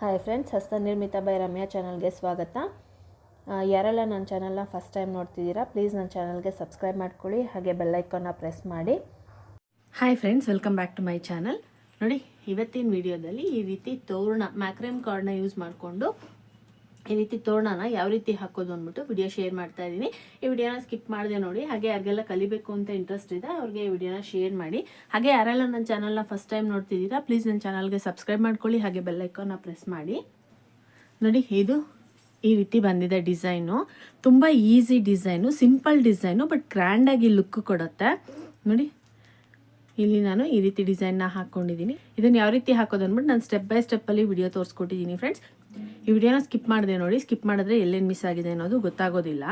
Hi friends, ಹಸ್ತನಿರ್ಮಿತ by Ramya ಚಾನಲ್ಗೆ ಸ್ವಾಗತ. ಯಾರೆಲ್ಲ ನನ್ನ ಚಾನಲ್ನ ಫಸ್ಟ್ ಟೈಮ್ ನೋಡ್ತಿದ್ದೀರಾ, ಪ್ಲೀಸ್ ನನ್ನ ಚಾನಲ್ಗೆ ಸಬ್ಸ್ಕ್ರೈಬ್ ಮಾಡ್ಕೊಳ್ಳಿ, ಹಾಗೆ ಬೆಲ್ ಐಕಾನ್ನ ಪ್ರೆಸ್ ಮಾಡಿ. Hi friends, welcome back to my channel. ನೋಡಿ, ಇವತ್ತಿನ ವಿಡಿಯೋದಲ್ಲಿ ಈ ರೀತಿ ತೋರಣ ಮ್ಯಾಕ್ರೇಮ್ ಕಾರ್ಡ್ನ ಯೂಸ್ ಮಾಡಿಕೊಂಡು ಈ ರೀತಿ ತೋರಣನ ಯಾವ ರೀತಿ ಹಾಕೋದು ಅಂದ್ಬಿಟ್ಟು ವಿಡಿಯೋ ಶೇರ್ ಮಾಡ್ತಾ ಇದ್ದೀನಿ. ಈ ವಿಡಿಯೋನ ಸ್ಕಿಪ್ ಮಾಡಿದೆ ನೋಡಿ. ಹಾಗೆ ಯಾರಿಗೆಲ್ಲ ಕಲಿಬೇಕು ಅಂತ ಇಂಟ್ರೆಸ್ಟ್ ಇದೆ ಅವ್ರಿಗೆ ಈ ವಿಡಿಯೋನ ಶೇರ್ ಮಾಡಿ. ಹಾಗೆ ಯಾರೆಲ್ಲ ನನ್ನ ಚಾನಲ್ನ ಫಸ್ಟ್ ಟೈಮ್ ನೋಡ್ತಿದ್ದೀರಾ, ಪ್ಲೀಸ್ ನನ್ನ ಚಾನಲ್ಗೆ ಸಬ್ಸ್ಕ್ರೈಬ್ ಮಾಡ್ಕೊಳ್ಳಿ, ಹಾಗೆ ಬೆಲ್ ಐಕಾನ್ನ ಪ್ರೆಸ್ ಮಾಡಿ. ನೋಡಿ, ಇದು ಈ ರೀತಿ ಬಂದಿದೆ ಡಿಸೈನು. ತುಂಬ easy design, simple design, but ಗ್ರ್ಯಾಂಡಾಗಿ ಲುಕ್ ಕೊಡುತ್ತೆ. ನೋಡಿ, ಇಲ್ಲಿ ನಾನು ಈ ರೀತಿ ಡಿಸೈನ್ನ ಹಾಕ್ಕೊಂಡಿದ್ದೀನಿ. ಇದನ್ನು ಯಾವ ರೀತಿ ಹಾಕೋದು ಅಂದ್ಬಿಟ್ಟು ನಾನು ಸ್ಟೆಪ್ ಬೈ ಸ್ಟೆಪ್ಪಲ್ಲಿ ವಿಡಿಯೋ ತೋರಿಸ್ಕೊಟ್ಟಿದ್ದೀನಿ ಫ್ರೆಂಡ್ಸ್. ಈ ವಿಡಿಯೋನ ಸ್ಕಿಪ್ ಮಾಡಿದೆ ನೋಡಿ. ಸ್ಕಿಪ್ ಮಾಡಿದ್ರೆ ಎಲ್ಲೇನು ಮಿಸ್ ಆಗಿದೆ ಅನ್ನೋದು ಗೊತ್ತಾಗೋದಿಲ್ಲ.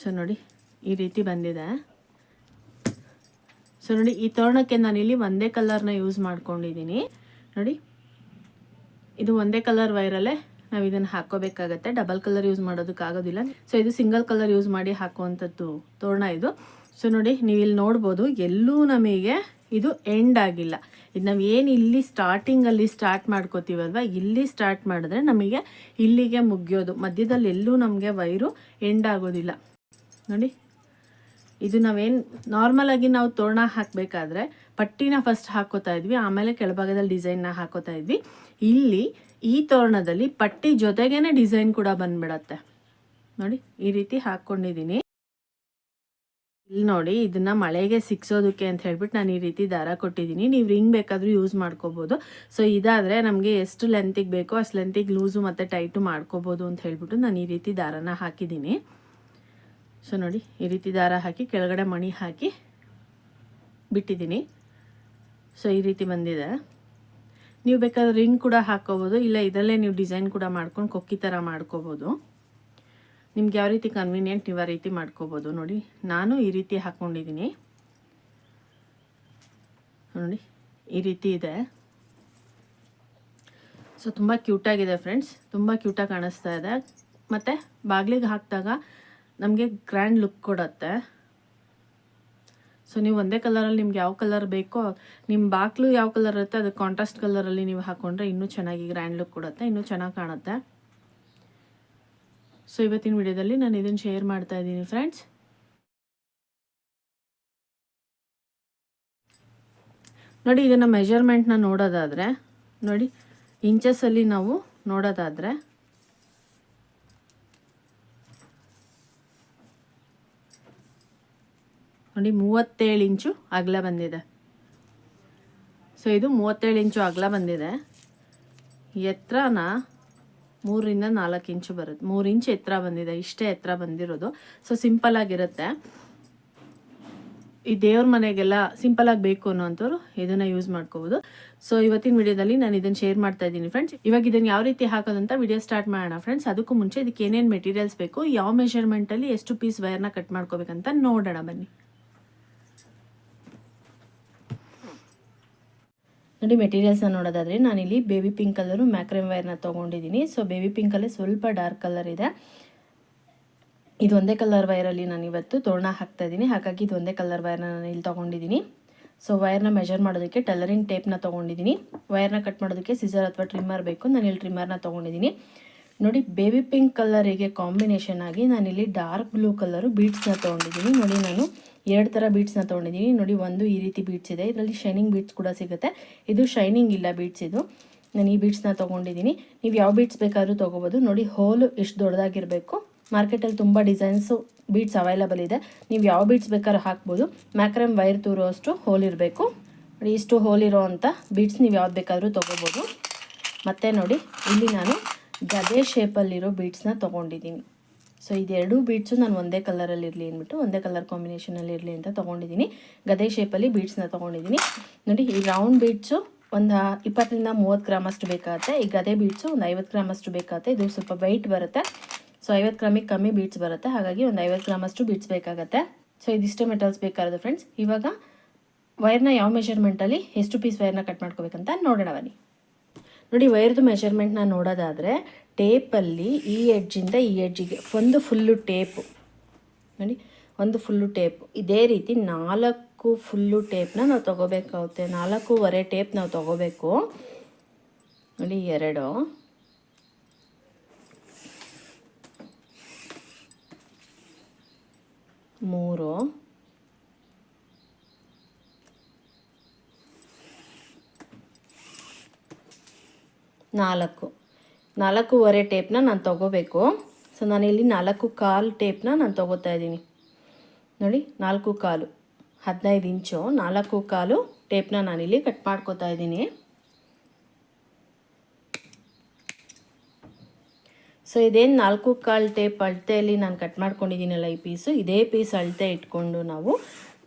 ಸೊ ನೋಡಿ, ಈ ರೀತಿ ಬಂದಿದೆ. ಸೊ ನೋಡಿ, ಈ ತೋರಣಕ್ಕೆ ನಾನಿಲ್ಲಿ ಒಂದೇ ಕಲರ್ನ ಯೂಸ್ ಮಾಡ್ಕೊಂಡಿದ್ದೀನಿ. ನೋಡಿ, ಇದು ಒಂದೇ ಕಲರ್ ವೈರಲ್ಲೇ ನಾವು ಇದನ್ನು ಹಾಕೋಬೇಕಾಗತ್ತೆ. ಡಬಲ್ ಕಲರ್ ಯೂಸ್ ಮಾಡೋದಕ್ಕಾಗೋದಿಲ್ಲ. ಸೊ ಇದು ಸಿಂಗಲ್ ಕಲರ್ ಯೂಸ್ ಮಾಡಿ ಹಾಕುವಂಥದ್ದು ತೋರಣ ಇದು. ಸೊ ನೋಡಿ, ನೀವು ಇಲ್ಲಿ ನೋಡ್ಬೋದು, ಎಲ್ಲೂ ನಮಗೆ ಇದು ಎಂಡ್ ಆಗಿಲ್ಲ. ಇದು ನಾವು ಏನು ಇಲ್ಲಿ ಸ್ಟಾರ್ಟಿಂಗಲ್ಲಿ ಸ್ಟಾರ್ಟ್ ಮಾಡ್ಕೋತೀವಲ್ವ, ಇಲ್ಲಿ ಸ್ಟಾರ್ಟ್ ಮಾಡಿದ್ರೆ ನಮಗೆ ಇಲ್ಲಿಗೆ ಮುಗಿಯೋದು. ಮಧ್ಯದಲ್ಲಿ ಎಲ್ಲೂ ನಮಗೆ ವೈರು ಎಂಡ್ ಆಗೋದಿಲ್ಲ. ನೋಡಿ, ಇದು ನಾವೇನು ನಾರ್ಮಲಾಗಿ ನಾವು ತೋರಣ ಹಾಕಬೇಕಾದ್ರೆ ಪಟ್ಟಿನ ಫಸ್ಟ್ ಹಾಕೋತಾ ಇದ್ವಿ, ಆಮೇಲೆ ಕೆಳಭಾಗದಲ್ಲಿ ಡಿಸೈನ್ನ ಹಾಕೋತಾ ಇದ್ವಿ. ಇಲ್ಲಿ ಈ ತೋರಣದಲ್ಲಿ ಪಟ್ಟಿ ಜೊತೆಗೇನೆ ಡಿಸೈನ್ ಕೂಡ ಬಂದ್ಬಿಡತ್ತೆ. ನೋಡಿ, ಈ ರೀತಿ ಹಾಕ್ಕೊಂಡಿದ್ದೀನಿ. ಇಲ್ಲಿ ನೋಡಿ, ಇದನ್ನ ಮಳೆಗೆ ಸಿಕ್ಸೋದಕ್ಕೆ ಅಂತ ಹೇಳ್ಬಿಟ್ಟು ನಾನು ಈ ರೀತಿ ದಾರ ಕೊಟ್ಟಿದ್ದೀನಿ. ನೀವು ರಿಂಗ್ ಬೇಕಾದರೂ ಯೂಸ್ ಮಾಡ್ಕೋಬೋದು. ಸೊ ಇದಾದರೆ ನಮಗೆ ಎಷ್ಟು ಲೆಂತಿಗೆ ಬೇಕೋ ಅಷ್ಟು ಲೆಂತಿಗೆ ಲೂಸು ಮತ್ತು ಟೈಟು ಮಾಡ್ಕೋಬೋದು ಅಂತ ಹೇಳ್ಬಿಟ್ಟು ನಾನು ಈ ರೀತಿ ದಾರನ ಹಾಕಿದ್ದೀನಿ. ಸೊ ನೋಡಿ, ಈ ರೀತಿ ದಾರ ಹಾಕಿ ಕೆಳಗಡೆ ಮಣಿ ಹಾಕಿ ಬಿಟ್ಟಿದ್ದೀನಿ. ಸೊ ಈ ರೀತಿ ಬಂದಿದೆ. ನೀವು ಬೇಕಾದ್ರೆ ರಿಂಗ್ ಕೂಡ ಹಾಕ್ಕೋಬೋದು, ಇಲ್ಲ ಇದರಲ್ಲೇ ನೀವು ಡಿಸೈನ್ ಕೂಡ ಮಾಡ್ಕೊಂಡು ಕೊಕ್ಕಿ ಥರ ಮಾಡ್ಕೋಬೋದು. ನಿಮ್ಗೆ ಯಾವ ರೀತಿ ಕನ್ವೀನಿಯೆಂಟ್ ನೀವು ಆ ರೀತಿ ಮಾಡ್ಕೋಬೋದು. ನೋಡಿ, ನಾನು ಈ ರೀತಿ ಹಾಕ್ಕೊಂಡಿದ್ದೀನಿ. ನೋಡಿ, ಈ ರೀತಿ ಇದೆ. ಸೊ ತುಂಬ ಕ್ಯೂಟಾಗಿದೆ ಫ್ರೆಂಡ್ಸ್, ತುಂಬ ಕ್ಯೂಟಾಗಿ ಕಾಣಿಸ್ತಾ ಇದೆ. ಮತ್ತು ಬಾಗಿಲಿಗೆ ಹಾಕಿದಾಗ ನಮಗೆ ಗ್ರ್ಯಾಂಡ್ ಲುಕ್ ಕೊಡುತ್ತೆ. ಸೊ ನೀವು ಒಂದೇ ಕಲರಲ್ಲಿ ನಿಮ್ಗೆ ಯಾವ ಕಲರ್ ಬೇಕೋ, ನಿಮ್ಮ ಬಾಗಿಲು ಯಾವ ಕಲರ್ ಇರುತ್ತೆ ಅದು ಕಾಂಟ್ರಾಸ್ಟ್ ಕಲರಲ್ಲಿ ನೀವು ಹಾಕ್ಕೊಂಡ್ರೆ ಇನ್ನೂ ಚೆನ್ನಾಗಿ ಗ್ರ್ಯಾಂಡ್ ಲುಕ್ ಕೊಡುತ್ತೆ, ಇನ್ನೂ ಚೆನ್ನಾಗಿ ಕಾಣುತ್ತೆ. ಸೊ ಇವತ್ತಿನ ವಿಡಿಯೋದಲ್ಲಿ ನಾನು ಇದನ್ನು ಶೇರ್ ಮಾಡ್ತಾ ಇದ್ದೀನಿ ಫ್ರೆಂಡ್ಸ್. ನೋಡಿ, ಇದನ್ನು ಮೆಜರ್ಮೆಂಟ್ನ ನೋಡೋದಾದರೆ ನೋಡಿ, ಇಂಚಸಲ್ಲಿ ನಾವು ನೋಡೋದಾದರೆ ನೋಡಿ 37 ಇಂಚು ಅಗಲ ಬಂದಿದೆ. ಸೊ ಇದು 37 ಇಂಚು ಅಗಲ ಬಂದಿದೆ. ಎತ್ತರನ 3 ರಿಂದ 4 ಇಂಚು ಬರುತ್ತೆ. 3 ಇಂಚು ಎತ್ತರ ಬಂದಿದೆ, ಇಷ್ಟೇ ಎತ್ತರ ಬಂದಿರೋದು. ಸೊ ಸಿಂಪಲ್ ಆಗಿರುತ್ತೆ. ಈ ದೇವ್ರ ಮನೆಗೆಲ್ಲ ಸಿಂಪಲ್ ಆಗಿ ಬೇಕು ಅನ್ನೋಂಥವ್ರು ಇದನ್ನ ಯೂಸ್ ಮಾಡ್ಕೋಬೋದು. ಸೊ ಇವತ್ತಿನ ವಿಡಿಯೋದಲ್ಲಿ ನಾನು ಇದನ್ನು ಶೇರ್ ಮಾಡ್ತಾ ಇದ್ದೀನಿ ಫ್ರೆಂಡ್ಸ್. ಇವಾಗ ಇದನ್ನು ಯಾವ ರೀತಿ ಹಾಕೋದಂತ ವಿಡಿಯೋ ಸ್ಟಾರ್ಟ್ ಮಾಡೋಣ ಫ್ರೆಂಡ್ಸ್. ಅದಕ್ಕೂ ಮುಂಚೆ ಇದಕ್ಕೆ ಏನೇನು ಮೆಟೀರಿಯಲ್ಸ್ ಬೇಕು, ಯಾವ ಮೆಷರ್ಮೆಂಟಲ್ಲಿ ಎಷ್ಟು ಪೀಸ್ ವೈರ್ನ ಕಟ್ ಮಾಡ್ಕೋಬೇಕಂತ ನೋಡೋಣ ಬನ್ನಿ. ನೋಡಿ, ಮೆಟೀರಿಯಲ್ಸ್ನ ನೋಡೋದಾದರೆ ನಾನಿಲ್ಲಿ ಬೇಬಿ ಪಿಂಕ್ ಕಲರು ಮ್ಯಾಕ್ರೇಮ್ ವೈರ್ನ ತೊಗೊಂಡಿದ್ದೀನಿ. ಸೊ ಬೇಬಿ ಪಿಂಕಲ್ಲೇ ಸ್ವಲ್ಪ ಡಾರ್ಕ್ ಕಲರ್ ಇದೆ. ಇದು ಒಂದೇ ಕಲರ್ ವೈರಲ್ಲಿ ನಾನು ಇವತ್ತು ತೋರಣ ಹಾಕ್ತಾ ಇದ್ದೀನಿ, ಹಾಗಾಗಿ ಇದು ಒಂದೇ ಕಲರ್ ವೈರ್ನ ನಾನು ಇಲ್ಲಿ ತೊಗೊಂಡಿದ್ದೀನಿ. ಸೊ ವೈರ್ನ ಮೆಜರ್ ಮಾಡೋದಕ್ಕೆ ಟೈಲರಿಂಗ್ ಟೇಪ್ನ ತೊಗೊಂಡಿದ್ದೀನಿ. ವೈರ್ನ ಕಟ್ ಮಾಡೋದಕ್ಕೆ ಸಿಸರ್ ಅಥವಾ ಟ್ರಿಮ್ಮರ್ ಬೇಕು, ನಾನು ಇಲ್ಲಿ ಟ್ರಿಮ್ಮರ್ನ ತೊಗೊಂಡಿದ್ದೀನಿ. ನೋಡಿ, ಬೇಬಿ ಪಿಂಕ್ ಕಲರಿಗೆ ಕಾಂಬಿನೇಷನ್ ಆಗಿ ನಾನಿಲ್ಲಿ ಡಾರ್ಕ್ ಬ್ಲೂ ಕಲರು ಬೀಡ್ಸ್ನ ತೊಗೊಂಡಿದ್ದೀನಿ. ನೋಡಿ, ನಾನು 2 ಥರ ಬೀಡ್ಸ್ನ ತೊಗೊಂಡಿದ್ದೀನಿ. ನೋಡಿ, ಒಂದು ಈ ರೀತಿ ಬೀಡ್ಸ್ ಇದೆ, ಇದರಲ್ಲಿ ಶೈನಿಂಗ್ ಬೀಡ್ಸ್ ಕೂಡ ಸಿಗುತ್ತೆ. ಇದು ಶೈನಿಂಗ್ ಇಲ್ಲ ಬೀಡ್ಸ್, ಇದು ನಾನು ಈ ಬೀಡ್ಸ್ನ ತೊಗೊಂಡಿದ್ದೀನಿ. ನೀವು ಯಾವ ಬೀಡ್ಸ್ ಬೇಕಾದರೂ ತೊಗೋಬೋದು. ನೋಡಿ, ಹೋಲು ಎಷ್ಟು ದೊಡ್ಡದಾಗಿರಬೇಕು. ಮಾರ್ಕೆಟಲ್ಲಿ ತುಂಬ ಡಿಸೈನ್ಸು ಬೀಡ್ಸ್ ಅವೈಲಬಲ್ ಇದೆ, ನೀವು ಯಾವ ಬೀಡ್ಸ್ ಬೇಕಾದ್ರೂ ಹಾಕ್ಬೋದು. ಮ್ಯಾಕ್ರೇಮ್ ವೈರ್ ತೂರೋ ಅಷ್ಟು ಹೋಲ್ ಇರಬೇಕು. ನೋಡಿ, ಇಷ್ಟು ಹೋಲ್ ಇರೋ ಅಂಥ ಬೀಡ್ಸ್ ನೀವು ಯಾವ್ದು ಬೇಕಾದರೂ ತೊಗೋಬೋದು. ಮತ್ತು ನೋಡಿ, ಇಲ್ಲಿ ನಾನು ಗದೆ ಶೇಪಲ್ಲಿರೋ ಬೀಡ್ಸ್ನ ತೊಗೊಂಡಿದ್ದೀನಿ. ಸೊ ಇದೆರಡು ಬೀಡ್ಸು ನಾನು ಒಂದೇ ಕಲರಲ್ಲಿ ಇರಲಿ ಅಂದ್ಬಿಟ್ಟು, ಒಂದೇ ಕಲರ್ ಕಾಂಬಿನೇಷನಲ್ಲಿ ಇರಲಿ ಅಂತ ತೊಗೊಂಡಿದ್ದೀನಿ. ಗದೆ ಶೇಪಲ್ಲಿ ಬೀಡ್ಸ್ನ ತೊಗೊಂಡಿದ್ದೀನಿ. ನೋಡಿ, ಈ ರೌಂಡ್ ಬೀಡ್ಸು ಒಂದು 20 ರಿಂದ 30 ಗ್ರಾಮ್ ಅಷ್ಟು ಬೇಕಾಗುತ್ತೆ. ಈ ಗದೆ ಬೀಡ್ಸು ಒಂದು 50 ಗ್ರಾಮ್ ಅಷ್ಟು ಬೇಕಾಗುತ್ತೆ. ಇದು ಸ್ವಲ್ಪ ವೆಯ್ಟ್ ಬರುತ್ತೆ. ಸೊ 50 ಗ್ರಾಮಿಗೆ ಕಮ್ಮಿ ಬೀಡ್ಸ್ ಬರುತ್ತೆ, ಹಾಗಾಗಿ ಒಂದು 50 ಗ್ರಾಮ್ ಅಷ್ಟು ಬೀಡ್ಸ್ ಬೇಕಾಗುತ್ತೆ. ಸೊ ಇದಿಷ್ಟೇ ಮೆಟಲ್ಸ್ ಬೇಕಾಗೋದು ಫ್ರೆಂಡ್ಸ್. ಇವಾಗ ವೈರ್ನ ಯಾವ ಮೆಷರ್ಮೆಂಟಲ್ಲಿ ಎಷ್ಟು ಪೀಸ್ ವೈರ್ನ ಕಟ್ ಮಾಡ್ಕೋಬೇಕಂತ ನೋಡೋಣ ಬನ್ನಿ. ನೋಡಿ, ವೈರ್ದು ಮೆಷರ್ಮೆಂಟ್ನ ನೋಡೋದಾದರೆ ಟೇಪಲ್ಲಿ ಈ ಎಡ್ಜಿಂದ ಈ ಎಡ್ಜಿಗೆ ಒಂದು ಫುಲ್ಲು ಟೇಪು, ನೋಡಿ ಒಂದು ಫುಲ್ಲು ಟೇಪು, ಇದೇ ರೀತಿ 4 ಫುಲ್ಲು ಟೇಪ್ನ ನಾವು ತೊಗೋಬೇಕಾಗುತ್ತೆ. 4.25 ಟೇಪ್ ನಾವು ತೊಗೋಬೇಕು. ನೋಡಿ 2, 3, 4. 4.5 ಟೇಪ್ನ ನಾನು ತೊಗೋಬೇಕು. ಸೊ ನಾನಿಲ್ಲಿ 4.25 ಟೇಪ್ನ ನಾನು ತೊಗೋತಾ ಇದ್ದೀನಿ. ನೋಡಿ 4.25 15 ಇಂಚು 4.25 ಟೇಪ್ನ ನಾನಿಲ್ಲಿ ಕಟ್ ಮಾಡ್ಕೋತಾ ಇದ್ದೀನಿ. ಸೊ ಇದೇನು 4.25 ಟೇಪ್ ಅಳತೆಯಲ್ಲಿ ನಾನು ಕಟ್ ಮಾಡ್ಕೊಂಡಿದ್ದೀನಲ್ಲ ಈ ಪೀಸು, ಇದೇ ಪೀಸ್ ಅಳತೆ ಇಟ್ಕೊಂಡು ನಾವು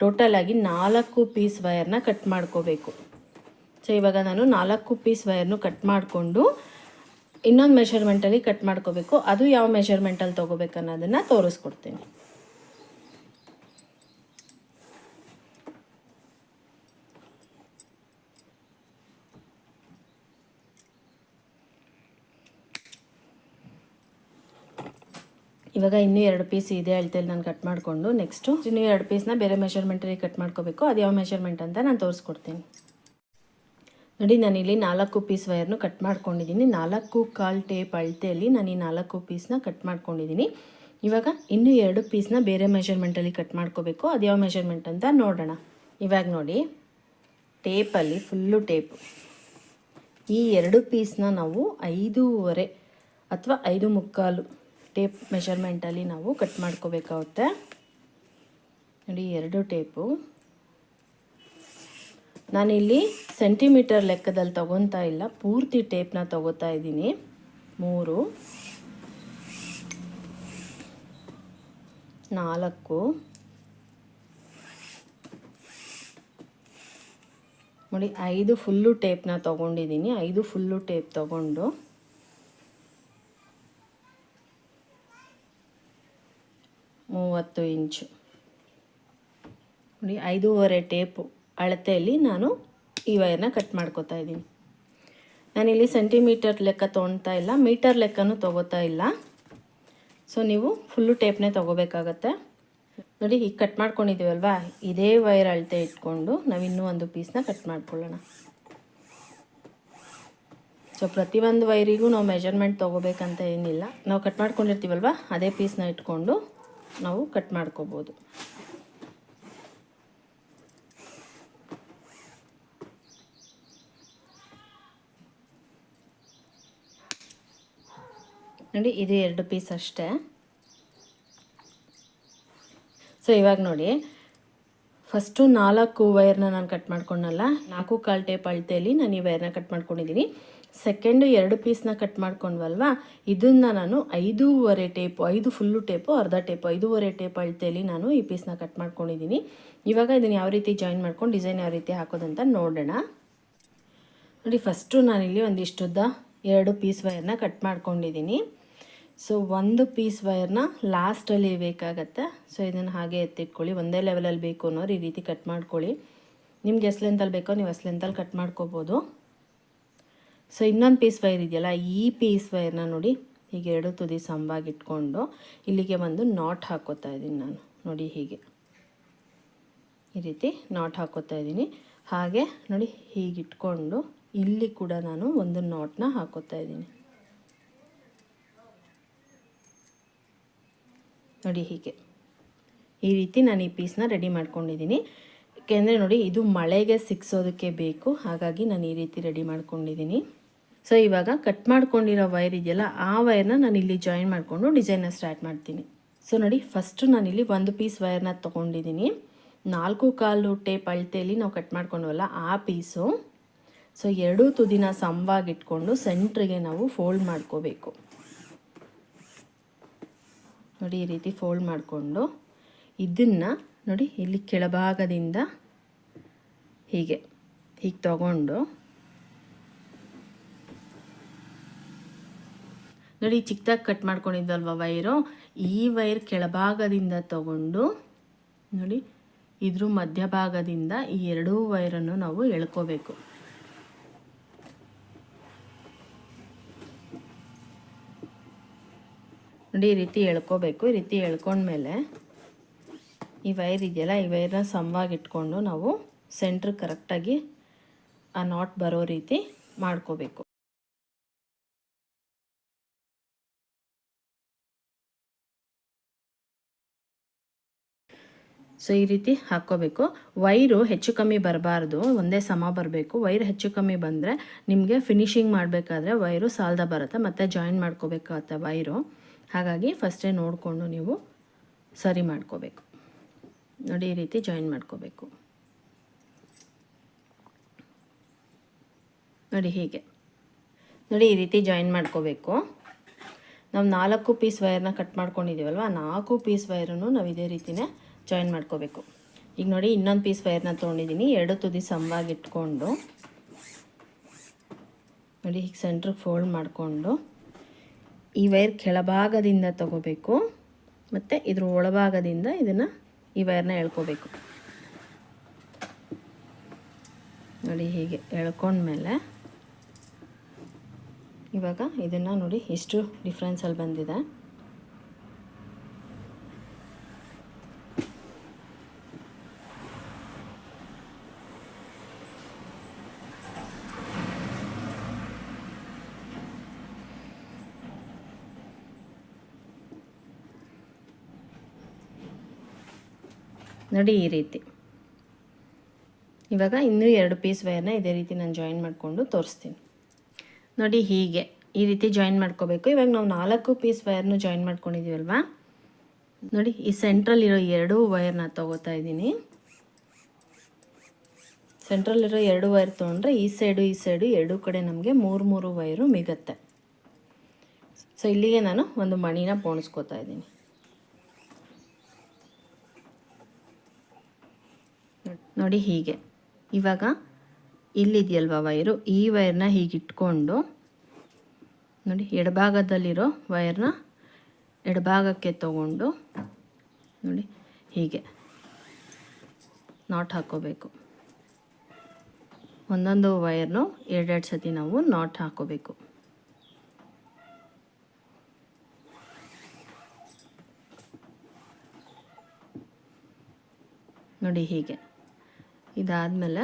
ಟೋಟಲಾಗಿ 4 ಪೀಸ್ ವಯರ್ನ ಕಟ್ ಮಾಡ್ಕೋಬೇಕು. ಸೊ ಇವಾಗ ನಾನು 4 ಪೀಸ್ ವಯರ್ನು ಕಟ್ ಮಾಡಿಕೊಂಡು ಇನ್ನೊಂದು ಮೆಷರ್ಮೆಂಟಲ್ಲಿ ಕಟ್ ಮಾಡ್ಕೋಬೇಕು. ಅದು ಯಾವ ಮೆಷರ್ಮೆಂಟಲ್ಲಿ ತೊಗೋಬೇಕು ಅನ್ನೋದನ್ನು ತೋರಿಸ್ಕೊಡ್ತೀನಿ. ಇವಾಗ ಇನ್ನೂ 2 ಪೀಸ್ ಇದೆ ಅಳತೆಯಲ್ಲಿ ನಾನು ಕಟ್ ಮಾಡಿಕೊಂಡು ನೆಕ್ಸ್ಟು ಇನ್ನೂ 2 ಪೀಸ್ನ ಬೇರೆ ಮೆಷರ್ಮೆಂಟಲ್ಲಿ ಕಟ್ ಮಾಡ್ಕೋಬೇಕು. ಅದು ಯಾವ ಮೆಷರ್ಮೆಂಟ್ ಅಂತ ನಾನು ತೋರಿಸ್ಕೊಡ್ತೀನಿ. ನೋಡಿ ನಾನಿಲ್ಲಿ 4 ಪೀಸ್ ವಯರ್ನು ಕಟ್ ಮಾಡ್ಕೊಂಡಿದ್ದೀನಿ. 4.25 ಟೇಪ್ ಅಳತೆಯಲ್ಲಿ ನಾನು ಈ 4 ಪೀಸ್ನ ಕಟ್ ಮಾಡ್ಕೊಂಡಿದ್ದೀನಿ. ಇವಾಗ ಇನ್ನೂ 2 ಪೀಸ್ನ ಬೇರೆ ಮೆಷರ್ಮೆಂಟಲ್ಲಿ ಕಟ್ ಮಾಡ್ಕೋಬೇಕು. ಅದು ಯಾವ ಮೆಷರ್ಮೆಂಟ್ ಅಂತ ನೋಡೋಣ. ಇವಾಗ ನೋಡಿ ಟೇಪಲ್ಲಿ ಫುಲ್ಲು ಟೇಪು ಈ 2 ಪೀಸ್ನ ನಾವು 5.25 ಅಥವಾ 5.25 ಟೇಪ್ ಮೆಷರ್ಮೆಂಟಲ್ಲಿ ನಾವು ಕಟ್ ಮಾಡ್ಕೋಬೇಕಾಗುತ್ತೆ. ನೋಡಿ 2 ಟೇಪು ನಾನಿಲ್ಲಿ ಸೆಂಟಿಮೀಟರ್ ಲೆಕ್ಕದಲ್ಲಿ ತೊಗೊತಾ ಇಲ್ಲ, ಪೂರ್ತಿ ಟೇಪ್ನ ತೊಗೋತಾ ಇದ್ದೀನಿ. 3, 4 ನೋಡಿ 5 ಫುಲ್ಲು ಟೇಪ್ನ ತೊಗೊಂಡಿದ್ದೀನಿ. 5 ಫುಲ್ಲು ಟೇಪ್ ತೊಗೊಂಡು 30 ಇಂಚು ನೋಡಿ 5.25 ಟೇಪು ಅಳತೆಯಲ್ಲಿ ನಾನು ಈ ವಯರ್ನ ಕಟ್ ಮಾಡ್ಕೋತಾ ಇದ್ದೀನಿ. ನಾನಿಲ್ಲಿ ಸೆಂಟಿಮೀಟರ್ ಲೆಕ್ಕ ತೊಗೊಳ್ತಾ ಇಲ್ಲ, ಮೀಟರ್ ಲೆಕ್ಕನೂ ತೊಗೋತಾ ಇಲ್ಲ. ಸೊ ನೀವು ಫುಲ್ಲು ಟೇಪ್ನೇ ತೊಗೋಬೇಕಾಗತ್ತೆ. ನೋಡಿ ಈಗ ಕಟ್ ಮಾಡ್ಕೊಂಡಿದ್ದೀವಲ್ವಾ, ಇದೇ ವೈರ್ ಅಳತೆ ಇಟ್ಕೊಂಡು ನಾವಿನ್ನೂ ಒಂದು ಪೀಸ್ನ ಕಟ್ ಮಾಡ್ಕೊಳ್ಳೋಣ. ಸೊ ಪ್ರತಿಯೊಂದು ವೈರಿಗೂ ನಾವು ಮೆಜರ್ಮೆಂಟ್ ತೊಗೋಬೇಕಂತ ಏನಿಲ್ಲ. ನಾವು ಕಟ್ ಮಾಡ್ಕೊಂಡಿರ್ತೀವಲ್ವ ಅದೇ ಪೀಸ್ನ ಇಟ್ಕೊಂಡು ನಾವು ಕಟ್ ಮಾಡ್ಕೋಬೋದು. ನೋಡಿ ಇದು 2 ಪೀಸ್ ಅಷ್ಟೇ. ಸೊ ಇವಾಗ ನೋಡಿ ಫಸ್ಟು 4 ವೈರ್ನ ನಾನು ಕಟ್ ಮಾಡ್ಕೊಂಡಲ್ಲ, 4.25 ಟೇಪ್ ಅಳತೆಯಲ್ಲಿ ನಾನು ಈ ವೈರ್ನ ಕಟ್ ಮಾಡ್ಕೊಂಡಿದ್ದೀನಿ. ಸೆಕೆಂಡು 2 ಪೀಸ್ನ ಕಟ್ ಮಾಡ್ಕೊಂಡ್ವಲ್ವಾ, ಇದನ್ನು ನಾನು 5.25 ಟೇಪು 5 ಫುಲ್ಲು ಟೇಪು ಅರ್ಧ ಟೇಪು 5.25 ಟೇಪ್ ಅಳತೆಯಲ್ಲಿ ನಾನು ಈ ಪೀಸ್ನ ಕಟ್ ಮಾಡ್ಕೊಂಡಿದ್ದೀನಿ. ಇವಾಗ ಇದನ್ನು ಯಾವ ರೀತಿ ಜಾಯಿನ್ ಮಾಡ್ಕೊಂಡು ಡಿಸೈನ್ ಯಾವ ರೀತಿ ಹಾಕೋದಂತ ನೋಡೋಣ. ನೋಡಿ ಫಸ್ಟು ನಾನಿಲ್ಲಿ ಒಂದಿಷ್ಟುದ್ದ 2 ಪೀಸ್ ವೈರ್ನ ಕಟ್ ಮಾಡ್ಕೊಂಡಿದ್ದೀನಿ. ಸೊ 1 ಪೀಸ್ ವೈರ್ನ ಲಾಸ್ಟಲ್ಲಿ ಬೇಕಾಗತ್ತೆ. ಸೊ ಇದನ್ನು ಹಾಗೆ ಎತ್ತಿಟ್ಕೊಳ್ಳಿ. ಒಂದೇ ಲೆವೆಲಲ್ಲಿ ಬೇಕು ಅನ್ನೋರು ಈ ರೀತಿ ಕಟ್ ಮಾಡ್ಕೊಳ್ಳಿ. ನಿಮ್ಗೆ ಎಷ್ಟು ಲೆಂತಲ್ಲಿ ಬೇಕೋ ನೀವು ಅಷ್ಟು ಲೆಂತಲ್ಲಿ ಕಟ್ ಮಾಡ್ಕೋಬೋದು. ಸೊ ಇನ್ನೊಂದು ಪೀಸ್ ವೈರ್ ಇದೆಯಲ್ಲ, ಈ ಪೀಸ್ ವೈರ್ನ ನೋಡಿ ಹೀಗೆ 2 ತುದಿ ಸಮವಾಗಿ ಇಟ್ಕೊಂಡು ಇಲ್ಲಿಗೆ ಒಂದು ನಾಟ್ ಹಾಕೋತಾ ಇದ್ದೀನಿ ನಾನು. ನೋಡಿ ಹೀಗೆ ಈ ರೀತಿ ನಾಟ್ ಹಾಕೋತಾ ಇದ್ದೀನಿ. ಹಾಗೆ ನೋಡಿ ಹೀಗೆ ಇಟ್ಕೊಂಡು ಇಲ್ಲಿ ಕೂಡ ನಾನು ಒಂದು ನಾಟ್ನ ಹಾಕೋತಾ ಇದ್ದೀನಿ. ನೋಡಿ ಹೀಗೆ ಈ ರೀತಿ ನಾನು ಈ ಪೀಸ್ನ ರೆಡಿ ಮಾಡ್ಕೊಂಡಿದ್ದೀನಿ. ಯಾಕೆಂದರೆ ನೋಡಿ ಇದು ಮಳೆಗೆ ಸಿಕ್ಸೋದಕ್ಕೆ ಬೇಕು, ಹಾಗಾಗಿ ನಾನು ಈ ರೀತಿ ರೆಡಿ ಮಾಡ್ಕೊಂಡಿದ್ದೀನಿ. ಸೊ ಇವಾಗ ಕಟ್ ಮಾಡ್ಕೊಂಡಿರೋ ವೈರ್ ಇದೆಯಲ್ಲ, ಆ ವೈರ್ನ ನಾನು ಇಲ್ಲಿ ಜಾಯಿನ್ ಮಾಡಿಕೊಂಡು ಡಿಸೈನ್ನ ಸ್ಟಾರ್ಟ್ ಮಾಡ್ತೀನಿ. ಸೊ ನೋಡಿ ಫಸ್ಟು ನಾನಿಲ್ಲಿ 1 ಪೀಸ್ ವೈರ್ನ ತೊಗೊಂಡಿದ್ದೀನಿ. 4.25 ಟೇಪ್ ಅಳತೆಯಲ್ಲಿ ನಾವು ಕಟ್ ಮಾಡ್ಕೊಂಡವಲ್ಲ ಆ ಪೀಸು. ಸೊ 2 ತುದಿನ ಸಮವಾಗಿಟ್ಕೊಂಡು ಸೆಂಟ್ರಿಗೆ ನಾವು ಫೋಲ್ಡ್ ಮಾಡ್ಕೋಬೇಕು. ನೋಡಿ ಈ ರೀತಿ ಫೋಲ್ಡ್ ಮಾಡಿಕೊಂಡು ಇದನ್ನು ನೋಡಿ ಇಲ್ಲಿ ಕೆಳಭಾಗದಿಂದ ಹೀಗೆ ತಗೊಂಡು ನೋಡಿ ಚಿಕ್ಕದಾಗಿ ಕಟ್ ಮಾಡ್ಕೊಂಡಿದ್ದಲ್ವ ವೈರು, ಈ ವೈರ್ ಕೆಳಭಾಗದಿಂದ ತಗೊಂಡು ನೋಡಿ ಇದ್ರ ಮಧ್ಯಭಾಗದಿಂದ ಈ 2 ವೈರನ್ನು ನಾವು ಎಳ್ಕೋಬೇಕು. ನೋಡಿ ಈ ರೀತಿ ಎಳ್ಕೋಬೇಕು. ಈ ರೀತಿ ಎಳ್ಕೊಂಡ್ಮೇಲೆ ಈ ವೈರ್ ಇದೆಯಲ್ಲ, ಈ ವೈರ್ನ ಸಮವಾಗಿಟ್ಕೊಂಡು ನಾವು ಸೆಂಟ್ರ್ ಕರೆಕ್ಟಾಗಿ ಆ ನಾಟ್ ಬರೋ ರೀತಿ ಮಾಡ್ಕೋಬೇಕು. ಸೊ ಈ ರೀತಿ ಹಾಕ್ಕೋಬೇಕು. ವೈರು ಹೆಚ್ಚು ಕಮ್ಮಿ ಬರಬಾರ್ದು, ಒಂದೇ ಸಮ ಬರಬೇಕು. ವೈರ್ ಹೆಚ್ಚು ಕಮ್ಮಿ ಬಂದರೆ ನಿಮಗೆ ಫಿನಿಶಿಂಗ್ ಮಾಡಬೇಕಾದ್ರೆ ವೈರು ಸಾಲ್ದ ಬರುತ್ತೆ, ಮತ್ತು ಜಾಯಿನ್ ಮಾಡ್ಕೋಬೇಕಾಗತ್ತೆ ವೈರು. ಹಾಗಾಗಿ ಫಸ್ಟೇ ನೋಡಿಕೊಂಡು ನೀವು ಸರಿ ಮಾಡ್ಕೋಬೇಕು. ನೋಡಿ ಈ ರೀತಿ ಜಾಯಿನ್ ಮಾಡ್ಕೋಬೇಕು. ನೋಡಿ ಹೀಗೆ ನೋಡಿ ಈ ರೀತಿ ಜಾಯಿನ್ ಮಾಡ್ಕೋಬೇಕು. ನಾವು 4 ಪೀಸ್ ವೈರ್ನ ಕಟ್ ಮಾಡ್ಕೊಂಡಿದ್ದೀವಲ್ವ, 4 ಪೀಸ್ ವೈರನ್ನು ನಾವು ಇದೇ ರೀತಿಯೇ ಜಾಯಿನ್ ಮಾಡ್ಕೋಬೇಕು. ಈಗ ನೋಡಿ ಇನ್ನೊಂದು ಪೀಸ್ ವೈರ್ನ ತೊಗೊಂಡಿದ್ದೀನಿ, 2 ತುದಿ ಸಮವಾಗಿ ಇಟ್ಕೊಂಡು ನೋಡಿ ಹೀಗೆ ಸೆಂಟ್ರಿಗೆ ಫೋಲ್ಡ್ ಮಾಡಿಕೊಂಡು ಈ ವೈರ್ ಕೆಳಭಾಗದಿಂದ ತಗೋಬೇಕು, ಮತ್ತು ಇದ್ರ ಒಳಭಾಗದಿಂದ ಇದನ್ನು ಈ ವೈರ್ನ ಎಳ್ಕೋಬೇಕು. ನೋಡಿ ಹೀಗೆ ಎಳ್ಕೊಂಡ್ಮೇಲೆ ಇವಾಗ ಇದನ್ನು ನೋಡಿ ಎಷ್ಟು ಡಿಫ್ರೆನ್ಸಲ್ಲಿ ಬಂದಿದೆ. ನೋಡಿ ಈ ರೀತಿ. ಇವಾಗ ಇನ್ನೂ 2 ಪೀಸ್ ವೈರ್ನ ಇದೇ ರೀತಿ ನಾನು ಜಾಯಿನ್ ಮಾಡಿಕೊಂಡು ತೋರಿಸ್ತೀನಿ. ನೋಡಿ ಹೀಗೆ ಈ ರೀತಿ ಜಾಯಿನ್ ಮಾಡ್ಕೋಬೇಕು. ಇವಾಗ ನಾವು 4 ಪೀಸ್ ವೈರ್ನು ಜಾಯಿನ್ ಮಾಡ್ಕೊಂಡಿದ್ದೀವಲ್ವಾ, ನೋಡಿ ಈ ಸೆಂಟ್ರಲ್ಲಿರೋ 2 ವೈರ್ನ ತೊಗೋತಾ ಇದ್ದೀನಿ. ಸೆಂಟ್ರಲ್ಲಿರೋ 2 ವೈರ್ ತೊಗೊಂಡ್ರೆ ಈ ಸೈಡು 2 ಕಡೆ ನಮಗೆ 3 ವೈರು ಮಿಗತ್ತೆ. ಸೊ ಇಲ್ಲಿಗೆ ನಾನು ಒಂದು ಮಣಿನ ಪೋಣಿಸ್ಕೋತಾ ಇದ್ದೀನಿ. ನೋಡಿ ಹೀಗೆ. ಇವಾಗ ಇಲ್ಲಿದೆಯಲ್ವ ವೈರು, ಈ ವೈರ್ನ ಹೀಗೆ ಇಟ್ಕೊಂಡು ನೋಡಿ ಎಡಭಾಗದಲ್ಲಿರೋ ವೈರ್ನ ಎಡಭಾಗಕ್ಕೆ ತಗೊಂಡು ನೋಡಿ ಹೀಗೆ ನಾಟ್ ಹಾಕ್ಕೋಬೇಕು. ಒಂದೊಂದು ವೈರ್ನು 2 ಸತಿ ನಾವು ನಾಟ್ ಹಾಕ್ಕೋಬೇಕು. ನೋಡಿ ಹೀಗೆ. ಇದಾದಮೇಲೆ